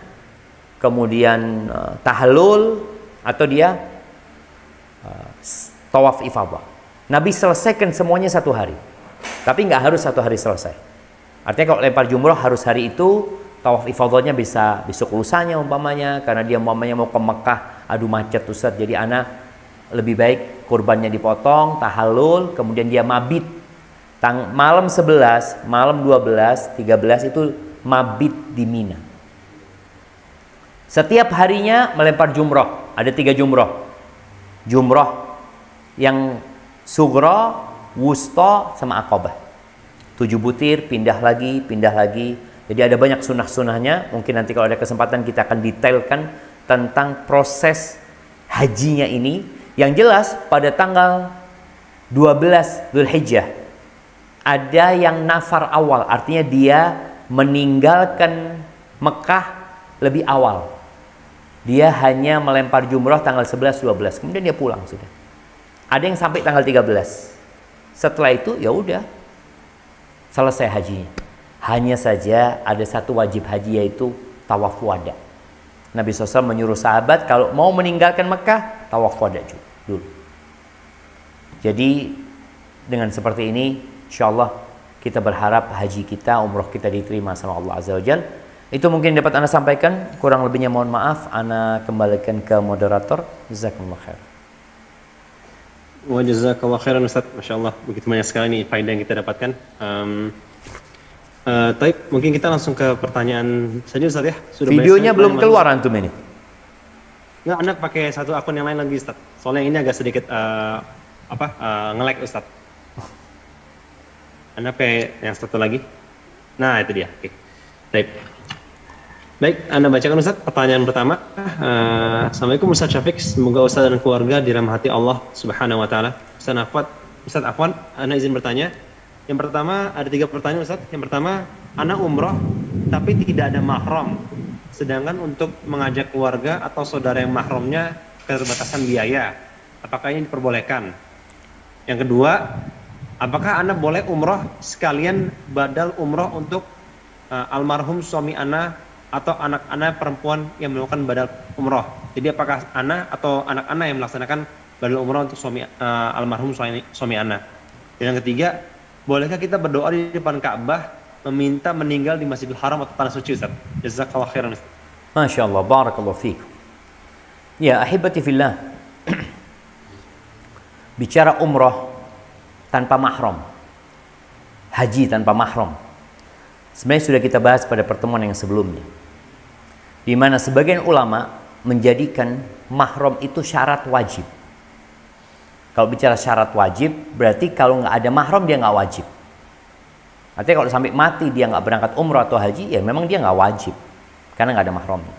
kemudian tahallul, atau dia tawaf ifadah. Nabi selesaikan semuanya satu hari, tapi nggak harus satu hari selesai. Artinya kalau lempar jumrah harus hari itu, tawaf ifadahnya bisa besok lusanya umpamanya, karena dia umpamanya mau ke Mekah, aduh macet Ustaz, jadi anak lebih baik kurbannya dipotong, tahallul, kemudian dia mabit malam 11, malam 12, 13 itu mabit di Mina. Setiap harinya melempar jumrah, ada 3 jumrah. Jumrah yang sughra, wusta, sama aqabah. 7 butir, pindah lagi, pindah lagi. Jadi ada banyak sunnah-sunnahnya. Mungkin nanti kalau ada kesempatan kita akan detailkan tentang proses hajinya ini. Yang jelas pada tanggal 12 Dzulhijjah ada yang nafar awal, artinya dia meninggalkan Mekah lebih awal. Dia hanya melempar jumrah tanggal 11, 12, kemudian dia pulang sudah. Ada yang sampai tanggal 13. Setelah itu ya udah selesai hajinya. Hanya saja ada satu wajib haji, yaitu tawaf wada. Nabi SAW menyuruh sahabat kalau mau meninggalkan Mekah, tawaf wada dulu. Jadi dengan seperti ini, insya Allah kita berharap haji kita, umroh kita diterima sama Allah Azza wa Jalla. Itu mungkin dapat Anda sampaikan. Kurang lebihnya mohon maaf. Anda kembalikan ke moderator. Jazakumullah khair. Wa jazakallah khairan Ustaz. Masya Allah, begitu banyak sekali nih faedah yang kita dapatkan. Taib, mungkin kita langsung ke pertanyaan saja Ustaz ya. Sudah videonya belum keluar antum ini? Nggak, Anda pakai satu akun yang lain lagi Ustaz. Soalnya ini agak sedikit nge-lag Ustaz. Anda pakai yang satu lagi. Nah, itu dia. Oke. Taib. Baik, Anda bacakan Ustaz pertanyaan pertama. Assalamualaikum Ustaz Syafiq, semoga Ustaz dan keluarga dirahmati Allah Subhanahu wa taala. Ustaz Afwan, Anda izin bertanya. Yang pertama, ada 3 pertanyaan Ustaz. Yang pertama, Anda umroh tapi tidak ada mahram. Sedangkan untuk mengajak keluarga atau saudara yang mahramnya keterbatasan biaya, apakah ini diperbolehkan? Yang kedua, apakah Anda boleh umroh sekalian badal umroh untuk almarhum suami Anda atau anak anak perempuan yang melakukan badal umroh? Jadi apakah anak atau anak-anak yang melaksanakan badal umroh untuk almarhum suami anak? Yang ketiga, bolehkah kita berdoa di depan Ka'bah meminta meninggal di Masjidil Haram atau tanah suci Ustaz? Jazakallahu khairan Ustaz. Masya Allah, barakallahu fiik. Ya ahibati fillah, bicara umroh tanpa mahram, haji tanpa mahram, sebenarnya sudah kita bahas pada pertemuan yang sebelumnya, di mana sebagian ulama menjadikan mahram itu syarat wajib. Kalau bicara syarat wajib, berarti kalau nggak ada mahram dia nggak wajib. Artinya kalau sampai mati dia nggak berangkat umroh atau haji, ya memang dia nggak wajib, karena nggak ada mahramnya.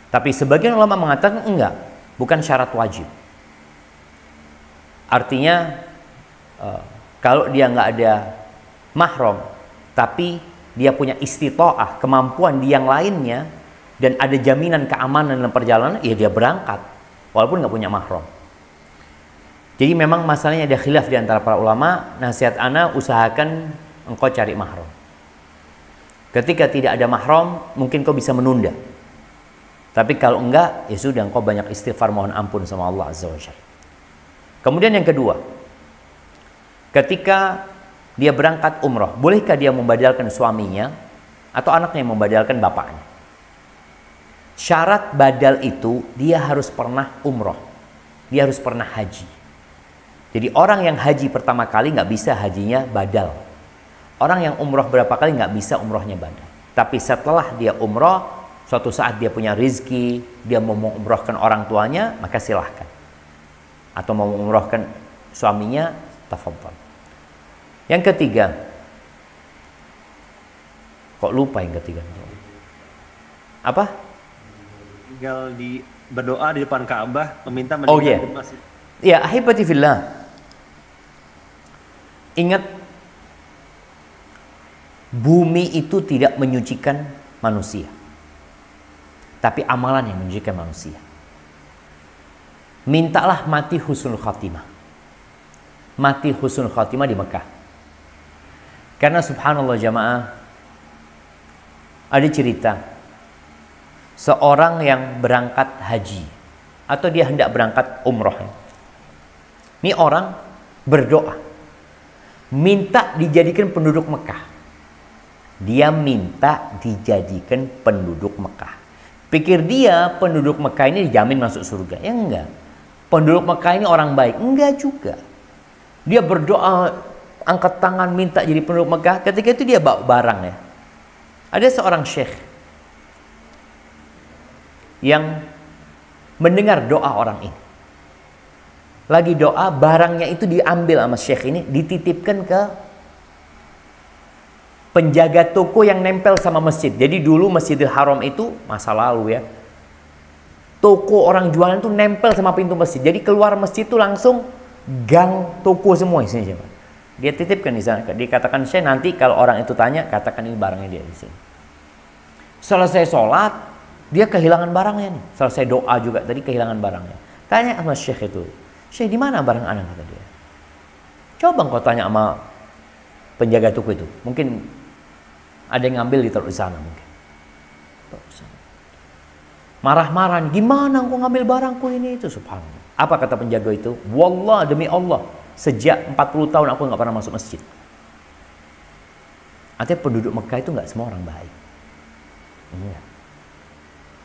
Tapi sebagian ulama mengatakan enggak, bukan syarat wajib. Artinya kalau dia nggak ada mahram, tapi dia punya istita'ah, kemampuan di yang lainnya, dan ada jaminan keamanan dalam perjalanan, ya dia berangkat walaupun nggak punya mahram. Jadi memang masalahnya ada khilaf di antara para ulama. Nasihat ana, usahakan engkau cari mahram. Ketika tidak ada mahram, mungkin kau bisa menunda. Tapi kalau enggak, ya sudah, engkau banyak istighfar mohon ampun sama Allah Azza wa Jalla. Kemudian yang kedua, ketika dia berangkat umroh, bolehkah dia membadalkan suaminya atau anaknya yang membadalkan bapaknya? Syarat badal itu dia harus pernah umroh, dia harus pernah haji. Jadi orang yang haji pertama kali nggak bisa hajinya badal. Orang yang umroh berapa kali nggak bisa umrohnya badal. Tapi setelah dia umroh, suatu saat dia punya rizki, dia mau umrohkan orang tuanya, maka silahkan. Atau mau umrohkan suaminya, tafadhal. Yang ketiga, kok lupa yang ketiga? Apa? Tinggal berdoa di depan Ka'bah, meminta meninggal di masjid. Ya, ahibati fillah. Ingat, bumi itu tidak menyucikan manusia, tapi amalan yang menyucikan manusia. Mintalah mati husnul khatimah. mati husnul khatimah di Mekah. Karena subhanallah jamaah, ada cerita seorang yang berangkat haji atau dia hendak berangkat umroh. Ini orang berdoa minta dijadikan penduduk Mekah. Dia minta dijadikan penduduk Mekah. Pikir dia penduduk Mekah ini dijamin masuk surga. Ya enggak. Penduduk Mekah ini orang baik. Enggak juga. Dia berdoa, angkat tangan minta jadi penduduk Mekah. Ketika itu dia bawa barang ya. Ada seorang syekh yang mendengar doa orang ini. Lagi doa, barangnya itu diambil sama syekh ini, dititipkan ke penjaga toko yang nempel sama masjid. Jadi dulu Masjidil Haram itu masa lalu ya, toko orang jualan itu nempel sama pintu masjid. Jadi keluar masjid itu langsung gang toko semua isinya. Dia titipkan di sana. Dia katakan, "Syekh, nanti kalau orang itu tanya, katakan ini barangnya dia di sini." Selesai sholat, dia kehilangan barangnya nih. Selesai doa juga tadi kehilangan barangnya. Tanya sama syekh itu, "Syekh, di mana barang anak?" kata dia. "Coba engkau tanya sama penjaga toko itu. Mungkin ada yang ngambil ditaruh di sana mungkin." Marah-marah, "Gimana engkau ngambil barangku ini?" Itu subhanallah. Apa kata penjaga itu? "Wallah, demi Allah, sejak 40 tahun aku nggak pernah masuk masjid." Artinya penduduk Mekah itu nggak semua orang baik. Iya.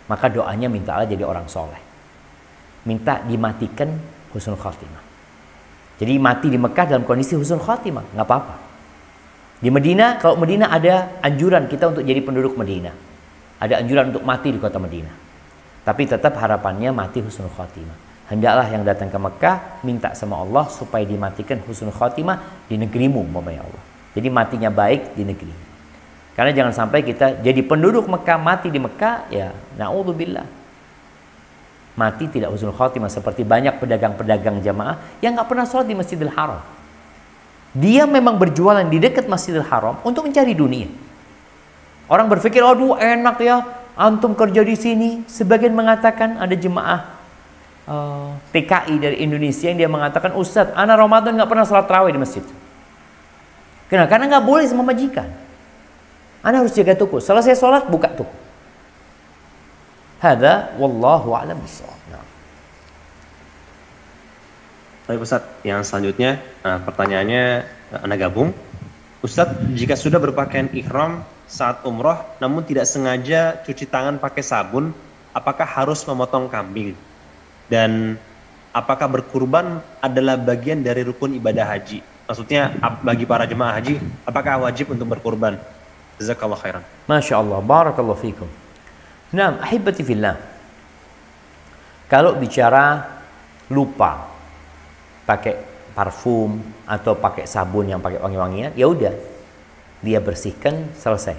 Maka doanya minta Allah jadi orang soleh. Minta dimatikan husnul khatimah. Jadi mati di Mekah dalam kondisi husnul khatimah, nggak apa-apa. Di Medina, kalau Medina ada anjuran kita untuk jadi penduduk Medina. Ada anjuran untuk mati di kota Medina. Tapi tetap harapannya mati husnul khatimah. Hendaklah yang datang ke Mekah minta sama Allah supaya dimatikan husnul khatimah di negerimu, ya Allah. Jadi matinya baik di negeri. Karena jangan sampai kita jadi penduduk Mekah, mati di Mekah, ya na'udzubillah. Mati tidak husnul khatimah, seperti banyak pedagang-pedagang jamaah yang nggak pernah sholat di Masjidil Haram. Dia memang berjualan di dekat Masjidil Haram untuk mencari dunia. Orang berpikir, "Aduh enak ya, antum kerja di sini." Sebagian mengatakan, ada jemaah PKI dari Indonesia yang dia mengatakan, "Ustadz, anak Ramadan nggak pernah sholat tarawih di masjid." Kenapa? Karena nggak boleh sama majikan. Anda harus jaga toko. Selesai sholat, buka toko. Hada wallahu a'lam bishawab. Baik Ustadz, yang selanjutnya pertanyaannya Anda gabung. Ustadz, jika sudah berpakaian ihram saat umroh namun tidak sengaja cuci tangan pakai sabun, apakah harus memotong kambing? Dan apakah berkurban adalah bagian dari rukun ibadah haji? Maksudnya bagi para jemaah haji, apakah wajib untuk berkurban? Jazakallah khairan. Masya Allah, barakallahu fikum. Nah, ahibati fillah. Kalau bicara lupa pakai parfum atau pakai sabun yang pakai wangi-wangian, ya udah, dia bersihkan, selesai.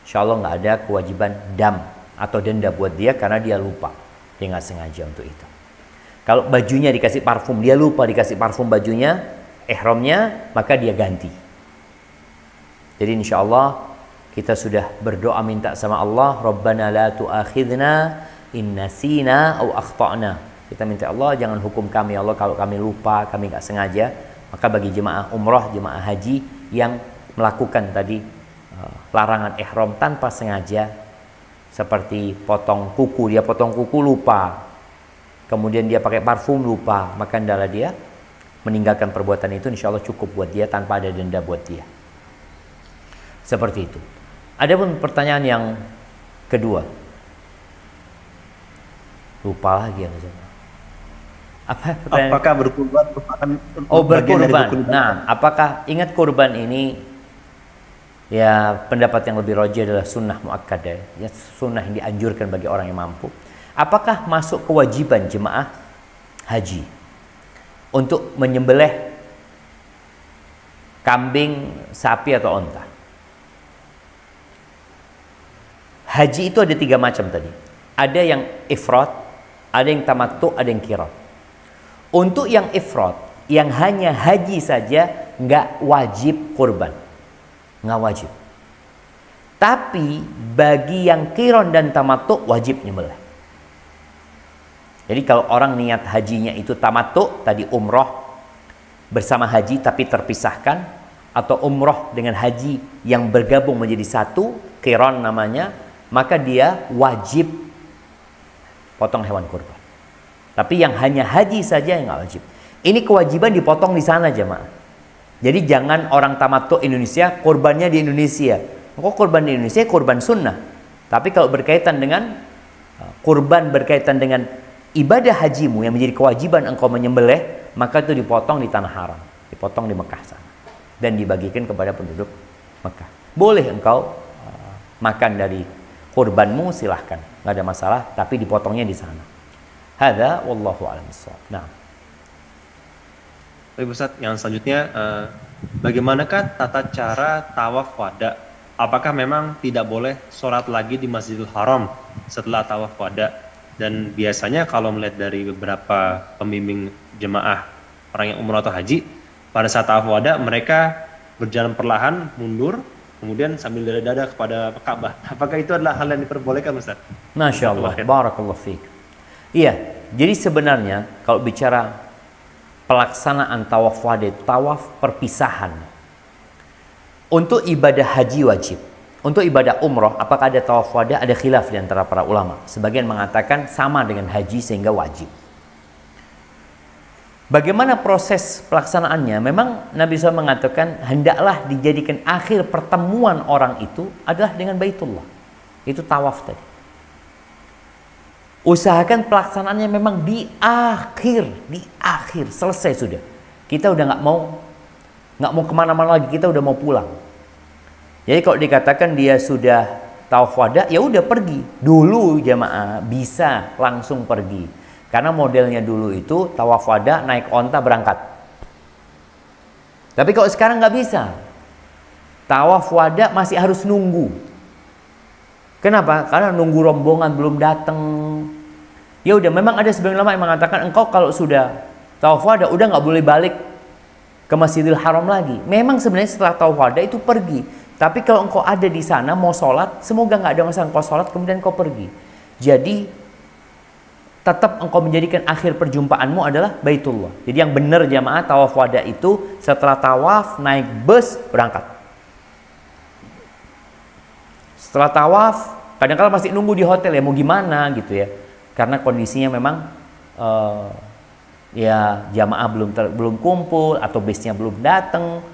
Insya Allah nggak ada kewajiban dam atau denda buat dia karena dia lupa, dia nggak sengaja untuk itu. Kalau bajunya dikasih parfum, dia lupa dikasih parfum bajunya, ihramnya, maka dia ganti. Jadi insya Allah kita sudah berdoa minta sama Allah, Rabbana la tu'akhidna in nasina au akhta'na. Kita minta Allah jangan hukum kami Allah kalau kami lupa, kami nggak sengaja. Maka bagi jemaah umrah, jemaah haji yang melakukan tadi larangan ihram tanpa sengaja, seperti potong kuku, dia potong kuku lupa, kemudian dia pakai parfum lupa, maka hendaklah dia meninggalkan perbuatan itu. Insya Allah cukup buat dia tanpa ada denda buat dia. Seperti itu. Ada pun pertanyaan yang kedua, lupa lagi ya. Apakah berkurban merupakan berkurban? Nah, apakah ingat kurban ini ya pendapat yang lebih rajih adalah sunnah muakkadah, ya sunnah yang dianjurkan bagi orang yang mampu. Apakah masuk kewajiban jemaah haji untuk menyembelih kambing, sapi atau onta? Haji itu ada 3 macam tadi. Ada yang ifrat, ada yang tamattu, ada yang qiran. Untuk yang ifrat, yang hanya haji saja, nggak wajib kurban, nggak wajib. Tapi bagi yang qiran dan tamattu wajib nyembelih. Jadi kalau orang niat hajinya itu tamattu, tadi umroh bersama haji tapi terpisahkan, atau umroh dengan haji yang bergabung menjadi satu, qiran namanya, maka dia wajib potong hewan kurban. Tapi yang hanya haji saja yang nggak wajib. Ini kewajiban dipotong di sana jemaah. Jadi jangan orang tamattu Indonesia kurbannya di Indonesia. Kok kurban di Indonesia kurban sunnah. Tapi kalau berkaitan dengan kurban berkaitan dengan ibadah hajimu yang menjadi kewajiban engkau menyembelih, maka itu dipotong di tanah haram, dipotong di Mekah sana dan dibagikan kepada penduduk Mekah. Boleh engkau makan dari kurbanmu, silahkan, nggak ada masalah, tapi dipotongnya di sana. Hadza wallahu a'lam bissawab. Nah, Baik Ustaz, yang selanjutnya bagaimanakah tata cara tawaf wada? Apakah memang tidak boleh sholat lagi di Masjidil Haram setelah tawaf wada? Dan biasanya kalau melihat dari beberapa pembimbing jemaah orang yang umrah atau haji, pada saat tawaf wada mereka berjalan perlahan mundur, kemudian sambil dada-dada kepada Ka'bah. Apakah itu adalah hal yang diperbolehkan Ustaz? Masya Allah, barakallahu fiik. Iya, jadi sebenarnya kalau bicara pelaksanaan tawaf wada, tawaf perpisahan. Untuk ibadah haji wajib. Untuk ibadah umroh, apakah ada tawaf wada? Ada khilaf di antara para ulama. Sebagian mengatakan sama dengan haji sehingga wajib. Bagaimana proses pelaksanaannya? Memang Nabi SAW mengatakan hendaklah dijadikan akhir pertemuan orang itu adalah dengan Baitullah. Itu tawaf tadi. Usahakan pelaksanaannya memang di akhir, selesai sudah. Kita udah nggak mau kemana-mana lagi, kita udah mau pulang. Jadi kalau dikatakan dia sudah tawaf wada, ya udah pergi. Dulu jamaah bisa langsung pergi, karena modelnya dulu itu tawaf wada naik onta berangkat. Tapi kalau sekarang nggak bisa, tawaf wada masih harus nunggu. Kenapa? Karena nunggu rombongan belum datang. Ya udah, memang ada sebagian ulama yang mengatakan engkau kalau sudah tawaf wada udah nggak boleh balik ke Masjidil Haram lagi. Memang sebenarnya setelah tawaf wada itu pergi. Tapi kalau engkau ada di sana mau sholat, semoga nggak ada masalah engkau sholat kemudian engkau pergi. Jadi tetap engkau menjadikan akhir perjumpaanmu adalah Baitullah. Jadi yang benar jamaah tawaf wada itu setelah tawaf naik bus berangkat. Setelah tawaf, kadang-kadang masih nunggu di hotel ya, mau gimana gitu ya. Karena kondisinya memang ya jamaah belum kumpul atau bisnya belum datang.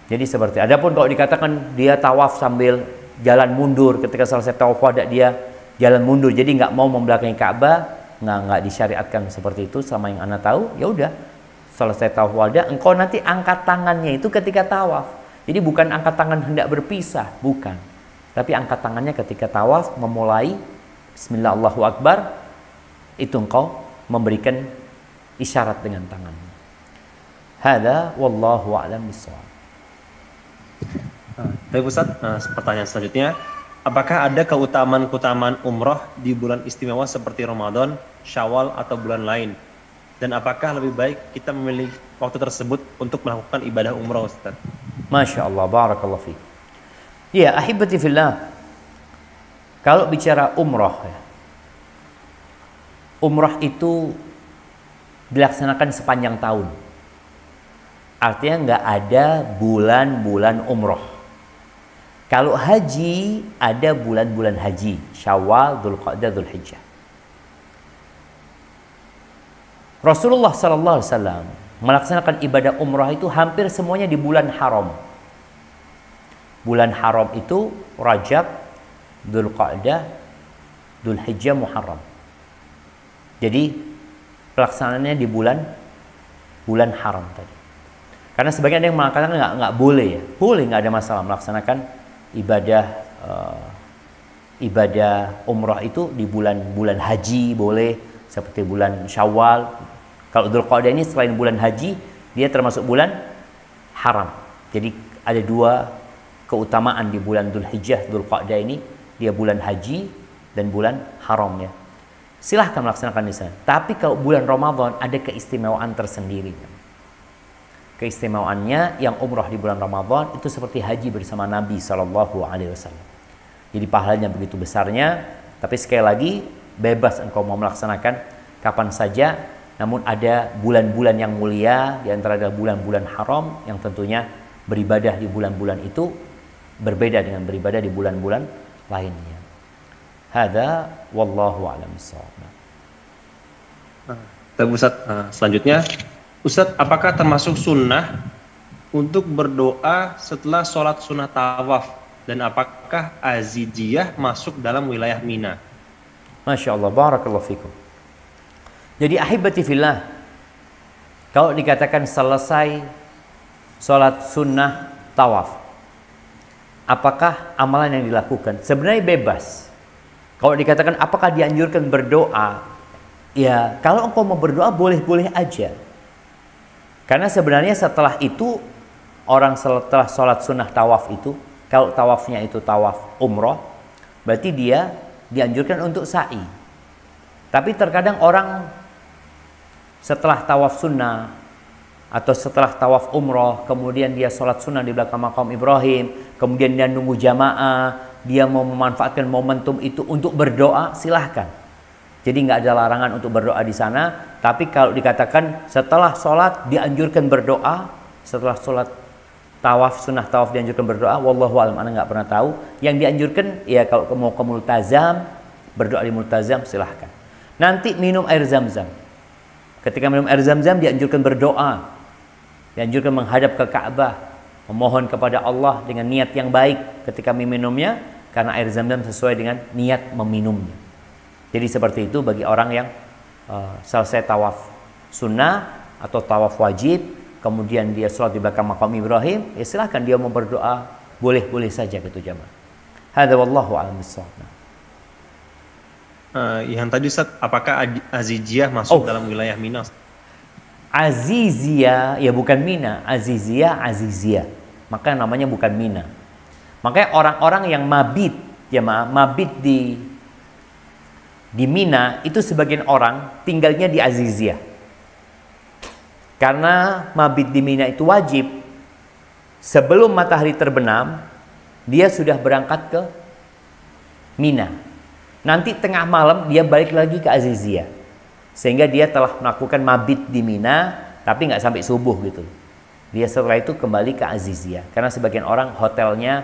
Jadi seperti, adapun kalau dikatakan dia tawaf sambil jalan mundur, ketika selesai tawaf wada dia jalan mundur, jadi nggak mau membelakangi Ka'bah, nggak disyariatkan seperti itu selama yang Anda tahu. Ya udah, selesai tawaf wada, engkau nanti angkat tangannya itu ketika tawaf. Jadi bukan angkat tangan hendak berpisah, bukan. Tapi angkat tangannya ketika tawaf, memulai Bismillah Allahu Akbar, itu engkau memberikan isyarat dengan tangannya. Hada wallahu a'lam bishawab. Baik Ustaz, pertanyaan selanjutnya, apakah ada keutamaan-keutamaan umroh di bulan istimewa seperti Ramadan, Syawal atau bulan lain? Dan apakah lebih baik kita memilih waktu tersebut untuk melakukan ibadah umroh Ustaz? Masya Allah, barakallahu fiik. Ya, ahibati fillah. Kalau bicara umroh ya, umroh itu dilaksanakan sepanjang tahun. Artinya nggak ada bulan-bulan umroh. Kalau haji, ada bulan-bulan haji. Syawal, Dzulqa'dah, Dzulhijjah. Rasulullah SAW melaksanakan ibadah umroh itu hampir semuanya di bulan haram. Bulan haram itu Rajab, Dzulqa'dah, Dzulhijjah, Muharram. Jadi pelaksanaannya di bulan haram tadi. Karena sebagian ada yang mengatakan nggak boleh ya, boleh, nggak ada masalah melaksanakan ibadah umrah itu di bulan haji boleh, seperti bulan Syawal. Kalau Dzulqa'dah ini selain bulan haji, dia termasuk bulan haram. Jadi ada dua keutamaan di bulan Dzulhijjah, Dzulqa'dah ini, dia bulan haji dan bulan haram ya. Silahkan melaksanakan di sana. Tapi kalau bulan Ramadan ada keistimewaan tersendiri. Keistimewaannya yang umrah di bulan Ramadan itu seperti haji bersama Nabi SAW. Jadi pahalanya begitu besarnya. Tapi sekali lagi bebas engkau mau melaksanakan kapan saja Namun ada bulan-bulan yang mulia, di antara adalah bulan-bulan haram yang tentunya beribadah di bulan-bulan itu berbeda dengan beribadah di bulan-bulan lainnya. Hada wallahu a'lam bishawab. Selanjutnya, Ustadz, apakah termasuk sunnah untuk berdoa setelah sholat sunnah tawaf, dan apakah azijiyah masuk dalam wilayah Mina? Masya Allah, barakallahu fikum. Jadi ahibati fillah, kalau dikatakan selesai sholat sunnah tawaf, apakah amalan yang dilakukan? Sebenarnya bebas. Kalau dikatakan apakah dianjurkan berdoa, ya kalau engkau mau berdoa boleh-boleh aja. Karena sebenarnya setelah itu, orang setelah sholat sunnah tawaf itu, kalau tawafnya itu tawaf umroh, berarti dia dianjurkan untuk sa'i. Tapi terkadang orang setelah tawaf sunnah atau setelah tawaf umroh, kemudian dia sholat sunnah di belakang makam Ibrahim, kemudian dia nunggu jamaah, dia mau memanfaatkan momentum itu untuk berdoa, silahkan. Jadi nggak ada larangan untuk berdoa di sana. Tapi kalau dikatakan setelah sholat dianjurkan berdoa, setelah sholat tawaf sunnah tawaf dianjurkan berdoa, wallahu alam, ana nggak pernah tahu. Yang dianjurkan ya kalau mau ke multazam, berdoa di multazam silahkan. Nanti minum air zam-zam. Ketika minum air zam-zam dianjurkan berdoa, dianjurkan menghadap ke Ka'bah, memohon kepada Allah dengan niat yang baik ketika meminumnya, karena air zam-zam sesuai dengan niat meminumnya. Jadi seperti itu bagi orang yang selesai tawaf sunnah atau tawaf wajib, kemudian dia sholat di belakang makam Ibrahim, ya silahkan dia mau berdoa, boleh-boleh saja gitu jamaah. Hadza wallahu a'lam bishawab. Yang tadi Ustaz, apakah azijiyah masuk dalam wilayah Mina? Aziziyah ya bukan Mina, aziziyah. Maka namanya bukan Mina. Makanya orang-orang yang mabit, ya mabit di Mina itu sebagian orang tinggalnya di aziziyah. Karena mabit di Mina itu wajib. Sebelum matahari terbenam, dia sudah berangkat ke Mina. Nanti tengah malam dia balik lagi ke Aziziyah. Sehingga dia telah melakukan mabit di Mina, tapi nggak sampai subuh gitu. Dia setelah itu kembali ke Aziziyah. Karena sebagian orang hotelnya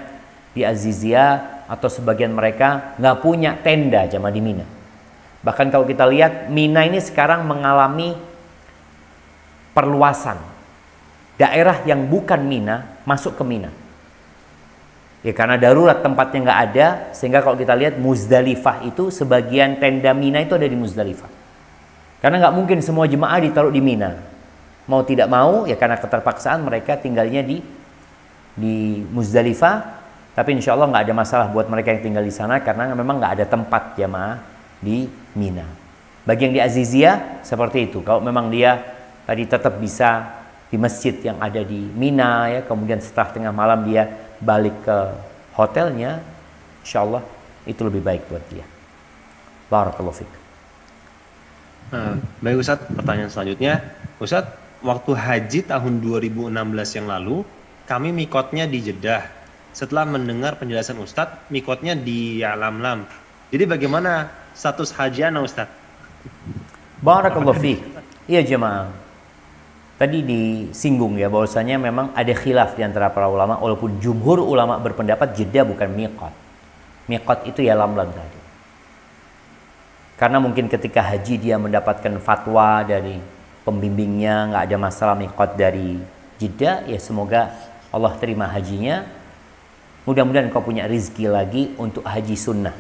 di Aziziyah, atau sebagian mereka nggak punya tenda jamaah di Mina. Bahkan kalau kita lihat Mina ini sekarang mengalami perluasan. Daerah yang bukan Mina masuk ke Mina. Ya karena darurat tempatnya nggak ada, sehingga kalau kita lihat Muzdalifah itu sebagian tenda Mina itu ada di Muzdalifah. Karena nggak mungkin semua jemaah ditaruh di Mina. Mau tidak mau ya karena keterpaksaan mereka tinggalnya di Muzdalifah. Tapi insya Allah nggak ada masalah buat mereka yang tinggal di sana karena memang nggak ada tempat jemaah di Mina. Bagi yang di Aziziyah seperti itu. Kalau memang dia tadi tetap bisa di masjid yang ada di Mina, ya kemudian setelah tengah malam dia balik ke hotelnya, insya Allah itu lebih baik buat dia. Barakallahu fiik. Baik Ustadz, pertanyaan selanjutnya, Ustadz, waktu haji tahun 2016 yang lalu, kami mikotnya di Jeddah. Setelah mendengar penjelasan Ustadz, mikotnya di Yalamlam. Jadi bagaimana status haji ana Ustadz? Barakallahu fiik. Iya jemaah. Tadi disinggung ya bahwasanya memang ada khilaf di antara para ulama, walaupun jumhur ulama berpendapat Jeddah bukan miqat. Miqat itu ya Yalamlam tadi. Karena mungkin ketika haji dia mendapatkan fatwa dari pembimbingnya, nggak ada masalah miqat dari Jeddah, ya semoga Allah terima hajinya. Mudah-mudahan kau punya rizki lagi untuk haji sunnah.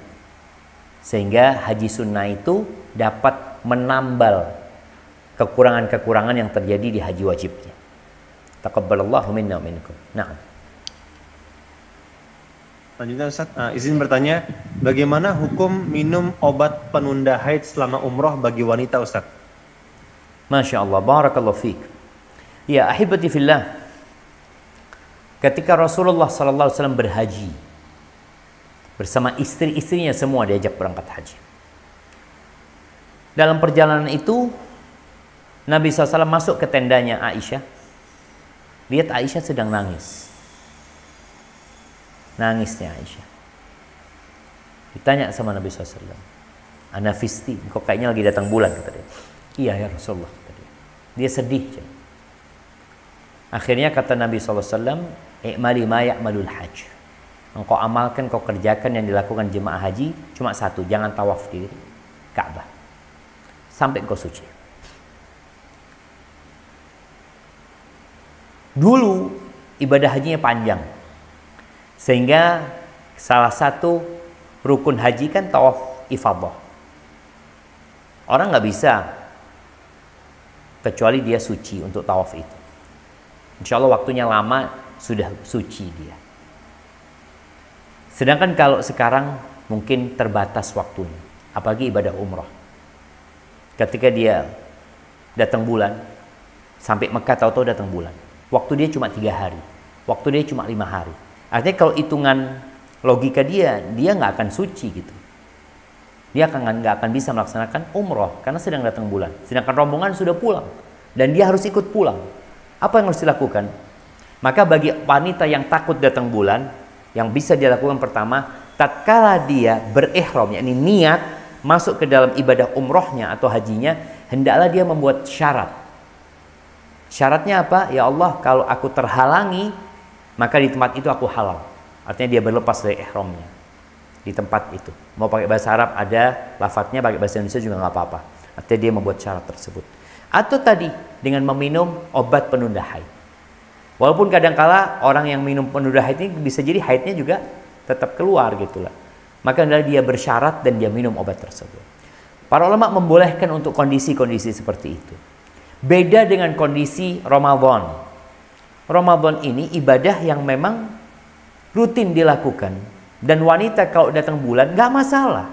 Sehingga haji sunnah itu dapat menambal kekurangan-kekurangan yang terjadi di haji wajibnya. Taqabbalallahu minna wa minkum. Nah. Lanjutnya Ustaz, izin bertanya, bagaimana hukum minum obat penunda haid selama umroh bagi wanita Ustaz? Masya Allah, barakallahu fiik. Ya ahibati fillah, ketika Rasulullah SAW berhaji bersama istri-istrinya semua diajak berangkat haji. Dalam perjalanan itu Nabi SAW masuk ke tendanya Aisyah. Lihat Aisyah sedang nangis. Nangisnya Aisyah. Ditanya sama Nabi SAW. Anafisti, kok kayaknya lagi datang bulan, kata dia. Iya ya Rasulullah. Dia sedih. Akhirnya kata Nabi SAW, "I'mali ma ya'malul hajj." Engkau amalkan, kau kerjakan yang dilakukan jemaah haji cuma satu, jangan tawaf di Ka'bah sampai engkau suci. Dulu ibadah hajinya panjang, sehingga salah satu rukun haji kan tawaf ifadah. Orang nggak bisa kecuali dia suci untuk tawaf itu. Insya Allah waktunya lama, sudah suci dia. Sedangkan kalau sekarang mungkin terbatas waktunya, apalagi ibadah umrah. Ketika dia datang bulan, sampai Mekah tahu-tahu datang bulan. Waktu dia cuma 3 hari, waktu dia cuma 5 hari. Artinya kalau hitungan logika dia nggak akan suci gitu. Dia nggak akan bisa melaksanakan umrah karena sedang datang bulan. Sedangkan rombongan sudah pulang dan dia harus ikut pulang. Apa yang harus dilakukan? Maka bagi wanita yang takut datang bulan, yang bisa dia lakukan pertama, tatkala dia berihram, yakni niat masuk ke dalam ibadah umrohnya atau hajinya, hendaklah dia membuat syarat. Syaratnya apa? Ya Allah, kalau aku terhalangi, maka di tempat itu aku halal. Artinya dia berlepas dari ihramnya di tempat itu. Mau pakai bahasa Arab ada lafadznya, pakai bahasa Indonesia juga nggak apa-apa. Artinya dia membuat syarat tersebut. Atau tadi dengan meminum obat penunda haid. Walaupun kadangkala orang yang minum penunda haid ini bisa jadi haidnya juga tetap keluar gitulah. Maka hendaklah dia bersyarat dan dia minum obat tersebut. Para ulama membolehkan untuk kondisi-kondisi seperti itu. Beda dengan kondisi Ramadan. Ramadan ini ibadah yang memang rutin dilakukan. Dan wanita kalau datang bulan nggak masalah.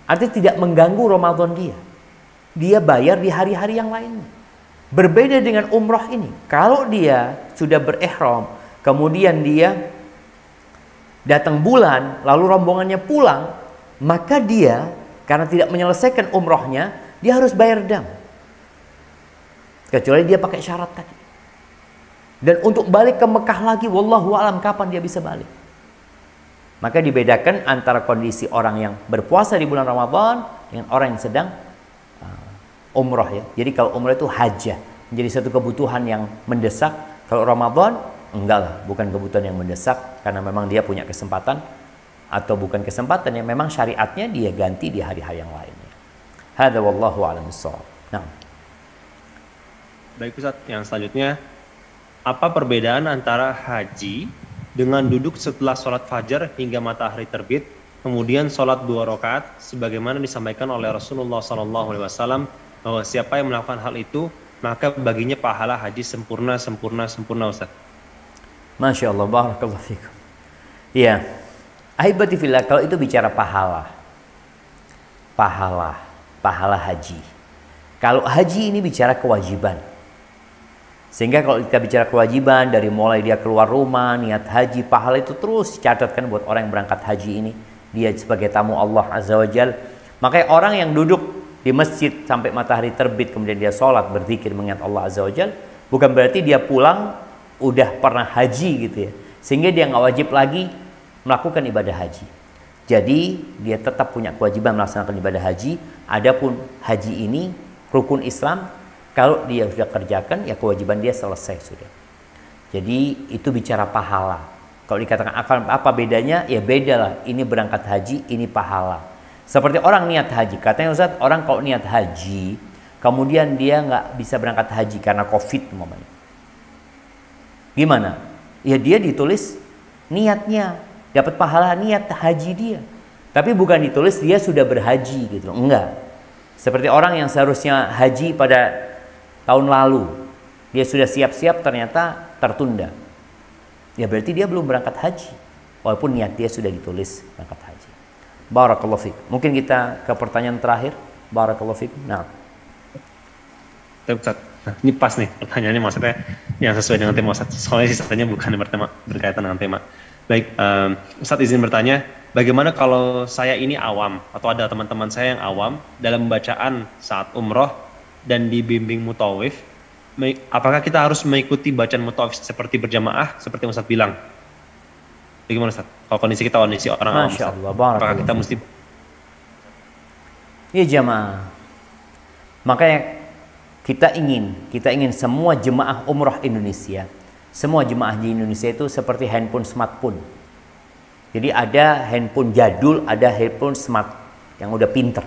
Artinya tidak mengganggu Ramadan dia. Dia bayar di hari-hari yang lainnya. Berbeda dengan umrah ini. Kalau dia sudah berihram, kemudian dia datang bulan, lalu rombongannya pulang, maka dia karena tidak menyelesaikan umrahnya, dia harus bayar dam. Kecuali dia pakai syarat tadi. Dan untuk balik ke Mekah lagi, wallahu a'lam kapan dia bisa balik. Maka dibedakan antara kondisi orang yang berpuasa di bulan Ramadan dengan orang yang sedang umrah ya. Jadi kalau umrah itu hajah, menjadi satu kebutuhan yang mendesak. Kalau Ramadan enggak lah, bukan kebutuhan yang mendesak karena memang dia punya kesempatan, atau bukan kesempatan yang memang syariatnya dia ganti di hari-hari yang lainnya. Hadza wallahu a'lam bissawab. Nah. Baik Ustaz, yang selanjutnya, apa perbedaan antara haji dengan duduk setelah sholat fajar hingga matahari terbit, kemudian sholat 2 rakaat, sebagaimana disampaikan oleh Rasulullah SAW, bahwa siapa yang melakukan hal itu, maka baginya pahala haji sempurna Ustaz. Masya Allah, barakallahu fikum. Iya, ahibati fillah, kalau itu bicara pahala haji. Kalau haji ini bicara kewajiban. Sehingga kalau kita bicara kewajiban, dari mulai dia keluar rumah, niat haji, pahala itu terus dicatatkan buat orang yang berangkat haji ini. Dia sebagai tamu Allah Azza wa Jal. Makanya orang yang duduk di masjid sampai matahari terbit, kemudian dia sholat, berzikir, mengingat Allah Azza wa Jal, bukan berarti dia pulang udah pernah haji gitu ya. Sehingga dia nggak wajib lagi melakukan ibadah haji. Jadi dia tetap punya kewajiban melaksanakan ibadah haji. Adapun haji ini rukun Islam, kalau dia sudah kerjakan ya kewajiban dia selesai sudah. Jadi itu bicara pahala. Kalau dikatakan apa bedanya? Ya beda lah. Ini berangkat haji, ini pahala. Seperti orang niat haji. Katanya Ustaz, orang kalau niat haji, kemudian dia nggak bisa berangkat haji karena COVID umpamanya. Gimana? Ya dia ditulis niatnya, dapat pahala niat haji dia. Tapi bukan ditulis dia sudah berhaji gitu. Enggak. Seperti orang yang seharusnya haji pada tahun lalu, dia sudah siap-siap ternyata tertunda. Ya berarti dia belum berangkat haji, walaupun niat dia sudah ditulis berangkat haji. Barakallahu fiik. Mungkin kita ke pertanyaan terakhir. Barakallahu fiik. Nah. Ustaz, ini pas nih pertanyaannya, maksudnya yang sesuai dengan tema Ustaz. Soalnya sisanya bukan berkaitan dengan tema. Baik, Ustaz izin bertanya, bagaimana kalau saya ini awam atau ada teman-teman saya yang awam dalam bacaan saat umroh dan dibimbing mutawif, apakah kita harus mengikuti bacaan mutawif seperti berjamaah seperti Ustaz bilang? Bagaimana Ustaz? Kalau kondisi orang awam, Masya Allah, apakah kita mesti? Iya jamaah. Makanya Kita ingin semua jemaah umroh Indonesia, semua jemaah di Indonesia itu seperti handphone smartphone. Jadi ada handphone jadul, ada handphone smart yang udah pinter.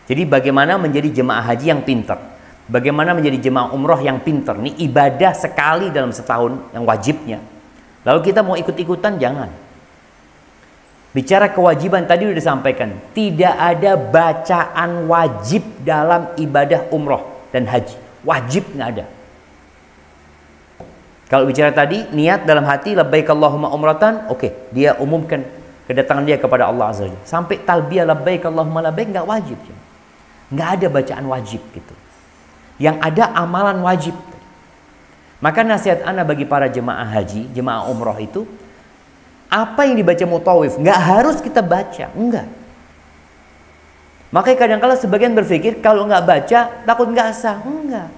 Jadi bagaimana menjadi jemaah haji yang pinter? Bagaimana menjadi jemaah umroh yang pinter? Ini ibadah sekali dalam setahun yang wajibnya. Lalu kita mau ikut-ikutan, jangan. Bicara kewajiban tadi udah disampaikan, tidak ada bacaan wajib dalam ibadah umroh dan haji. Wajib nggak ada. Kalau bicara tadi niat dalam hati labbaik Allahumma umratan, oke, dia umumkan kedatangan dia kepada Allah Azza wa Jalla. Sampai talbiyah labbaik Allahumma labbaik nggak wajib. Nggak ada bacaan wajib gitu. Yang ada amalan wajib. Maka nasihat ana bagi para jemaah haji, jemaah umroh itu, apa yang dibaca mutawif nggak harus kita baca, enggak. Makanya kadang-kala sebagian berpikir kalau nggak baca takut nggak sah, enggak.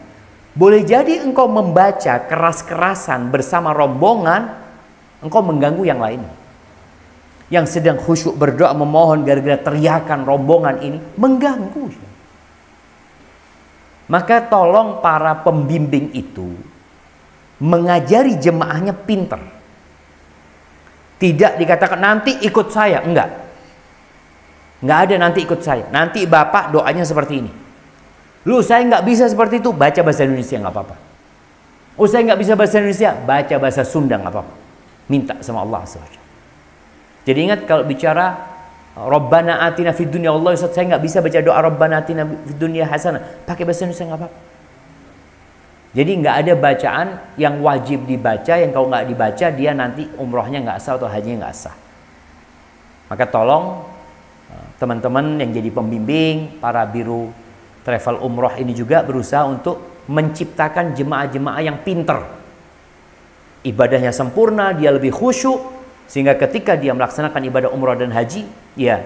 Boleh jadi engkau membaca keras-kerasan bersama rombongan, engkau mengganggu yang lain. Yang sedang khusyuk berdoa memohon gara-gara teriakan rombongan ini mengganggu. Maka tolong para pembimbing itu mengajari jemaahnya pinter. Tidak dikatakan nanti ikut saya, enggak. Enggak ada nanti ikut saya. Nanti bapak doanya seperti ini. Lu saya nggak bisa seperti itu, baca bahasa Indonesia nggak apa-apa. Oh saya nggak bisa bahasa Indonesia, baca bahasa Sunda nggak apa-apa. Minta sama Allah SWT. Jadi ingat kalau bicara Rabbana atina fid dunya, Allah Ustaz saya nggak bisa baca doa Rabbana atina fid dunya hasanah, pakai bahasa Indonesia nggak apa-apa. Jadi nggak ada bacaan yang wajib dibaca, yang kalau nggak dibaca dia nanti umrohnya nggak sah atau hajinya nggak sah. Maka tolong teman-teman yang jadi pembimbing, para biru travel umroh ini juga berusaha untuk menciptakan jemaah-jemaah yang pinter. Ibadahnya sempurna, dia lebih khusyuk, sehingga ketika dia melaksanakan ibadah umroh dan haji, ya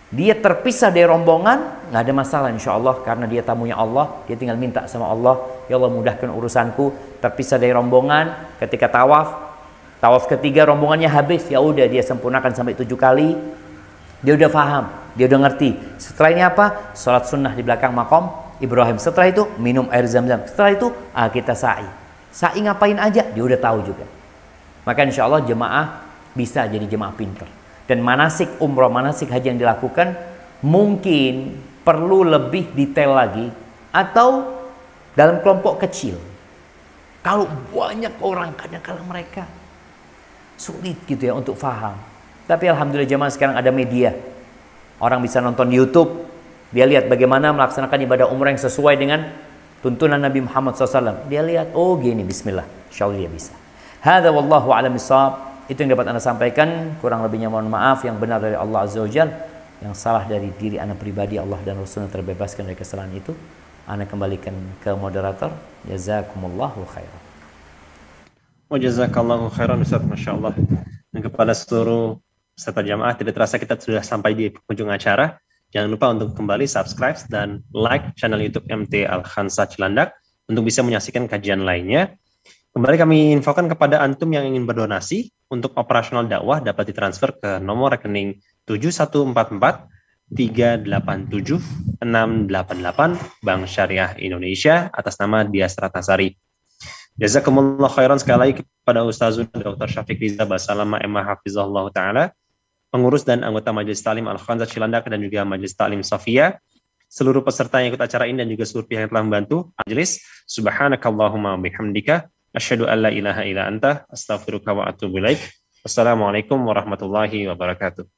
dia terpisah dari rombongan, nggak ada masalah insya Allah, karena dia tamunya Allah, dia tinggal minta sama Allah, ya Allah mudahkan urusanku, terpisah dari rombongan. Ketika tawaf ketiga rombongannya habis, ya udah dia sempurnakan sampai 7 kali, dia udah paham, dia udah ngerti. Setelah ini apa? Sholat sunnah di belakang makom Ibrahim. Setelah itu minum air zam-zam. Setelah itu kita sa'i. Sa'i ngapain aja? Dia udah tahu juga. Maka insya Allah jemaah bisa jadi jemaah pinter. Dan manasik umroh, manasik haji yang dilakukan mungkin perlu lebih detail lagi atau dalam kelompok kecil. Kalau banyak orang kadang-kadang mereka sulit gitu ya untuk paham. Tapi alhamdulillah jemaah sekarang ada media. Orang bisa nonton di YouTube, dia lihat bagaimana melaksanakan ibadah umrah yang sesuai dengan tuntunan Nabi Muhammad SAW. Dia lihat, oh gini, bismillah, insyaallah dia bisa. Hadza wallahu a'lam bishawab. Itu yang dapat Anda sampaikan. Kurang lebihnya mohon maaf. Yang benar dari Allah Azza wa Jalla, yang salah dari diri Anda pribadi, Allah dan Rasulnya terbebaskan dari kesalahan itu. Anda kembalikan ke moderator. Jazakumullahu khairan. Wa jazakallahu khairan Ustaz, Masya Allah. Dan kepada seluruh peserta jamaah, tidak terasa kita sudah sampai di penghujung acara. Jangan lupa untuk kembali subscribe dan like channel YouTube MT Al-Khansah Cilandak untuk bisa menyaksikan kajian lainnya. Kembali kami infokan kepada antum yang ingin berdonasi untuk operasional dakwah dapat ditransfer ke nomor rekening 7144 387 688 Bank Syariah Indonesia atas nama Dias Ratnasari. Jazakumullah khairan sekali lagi kepada Ustazuna Dr. Syafiq Riza Basalama Emma Hafizahullah Ta'ala, pengurus dan anggota Majelis Ta'lim Al-Khansah Cilandak dan juga Majelis Ta'lim Sofia, seluruh peserta yang ikut acara ini dan juga seluruh pihak yang telah membantu majelis. Subhanakallahumma bihamdika asyhadu an la ilaha illa anta astaghfiruka wa atubu ilaik. Wassalamualaikum warahmatullahi wabarakatuh.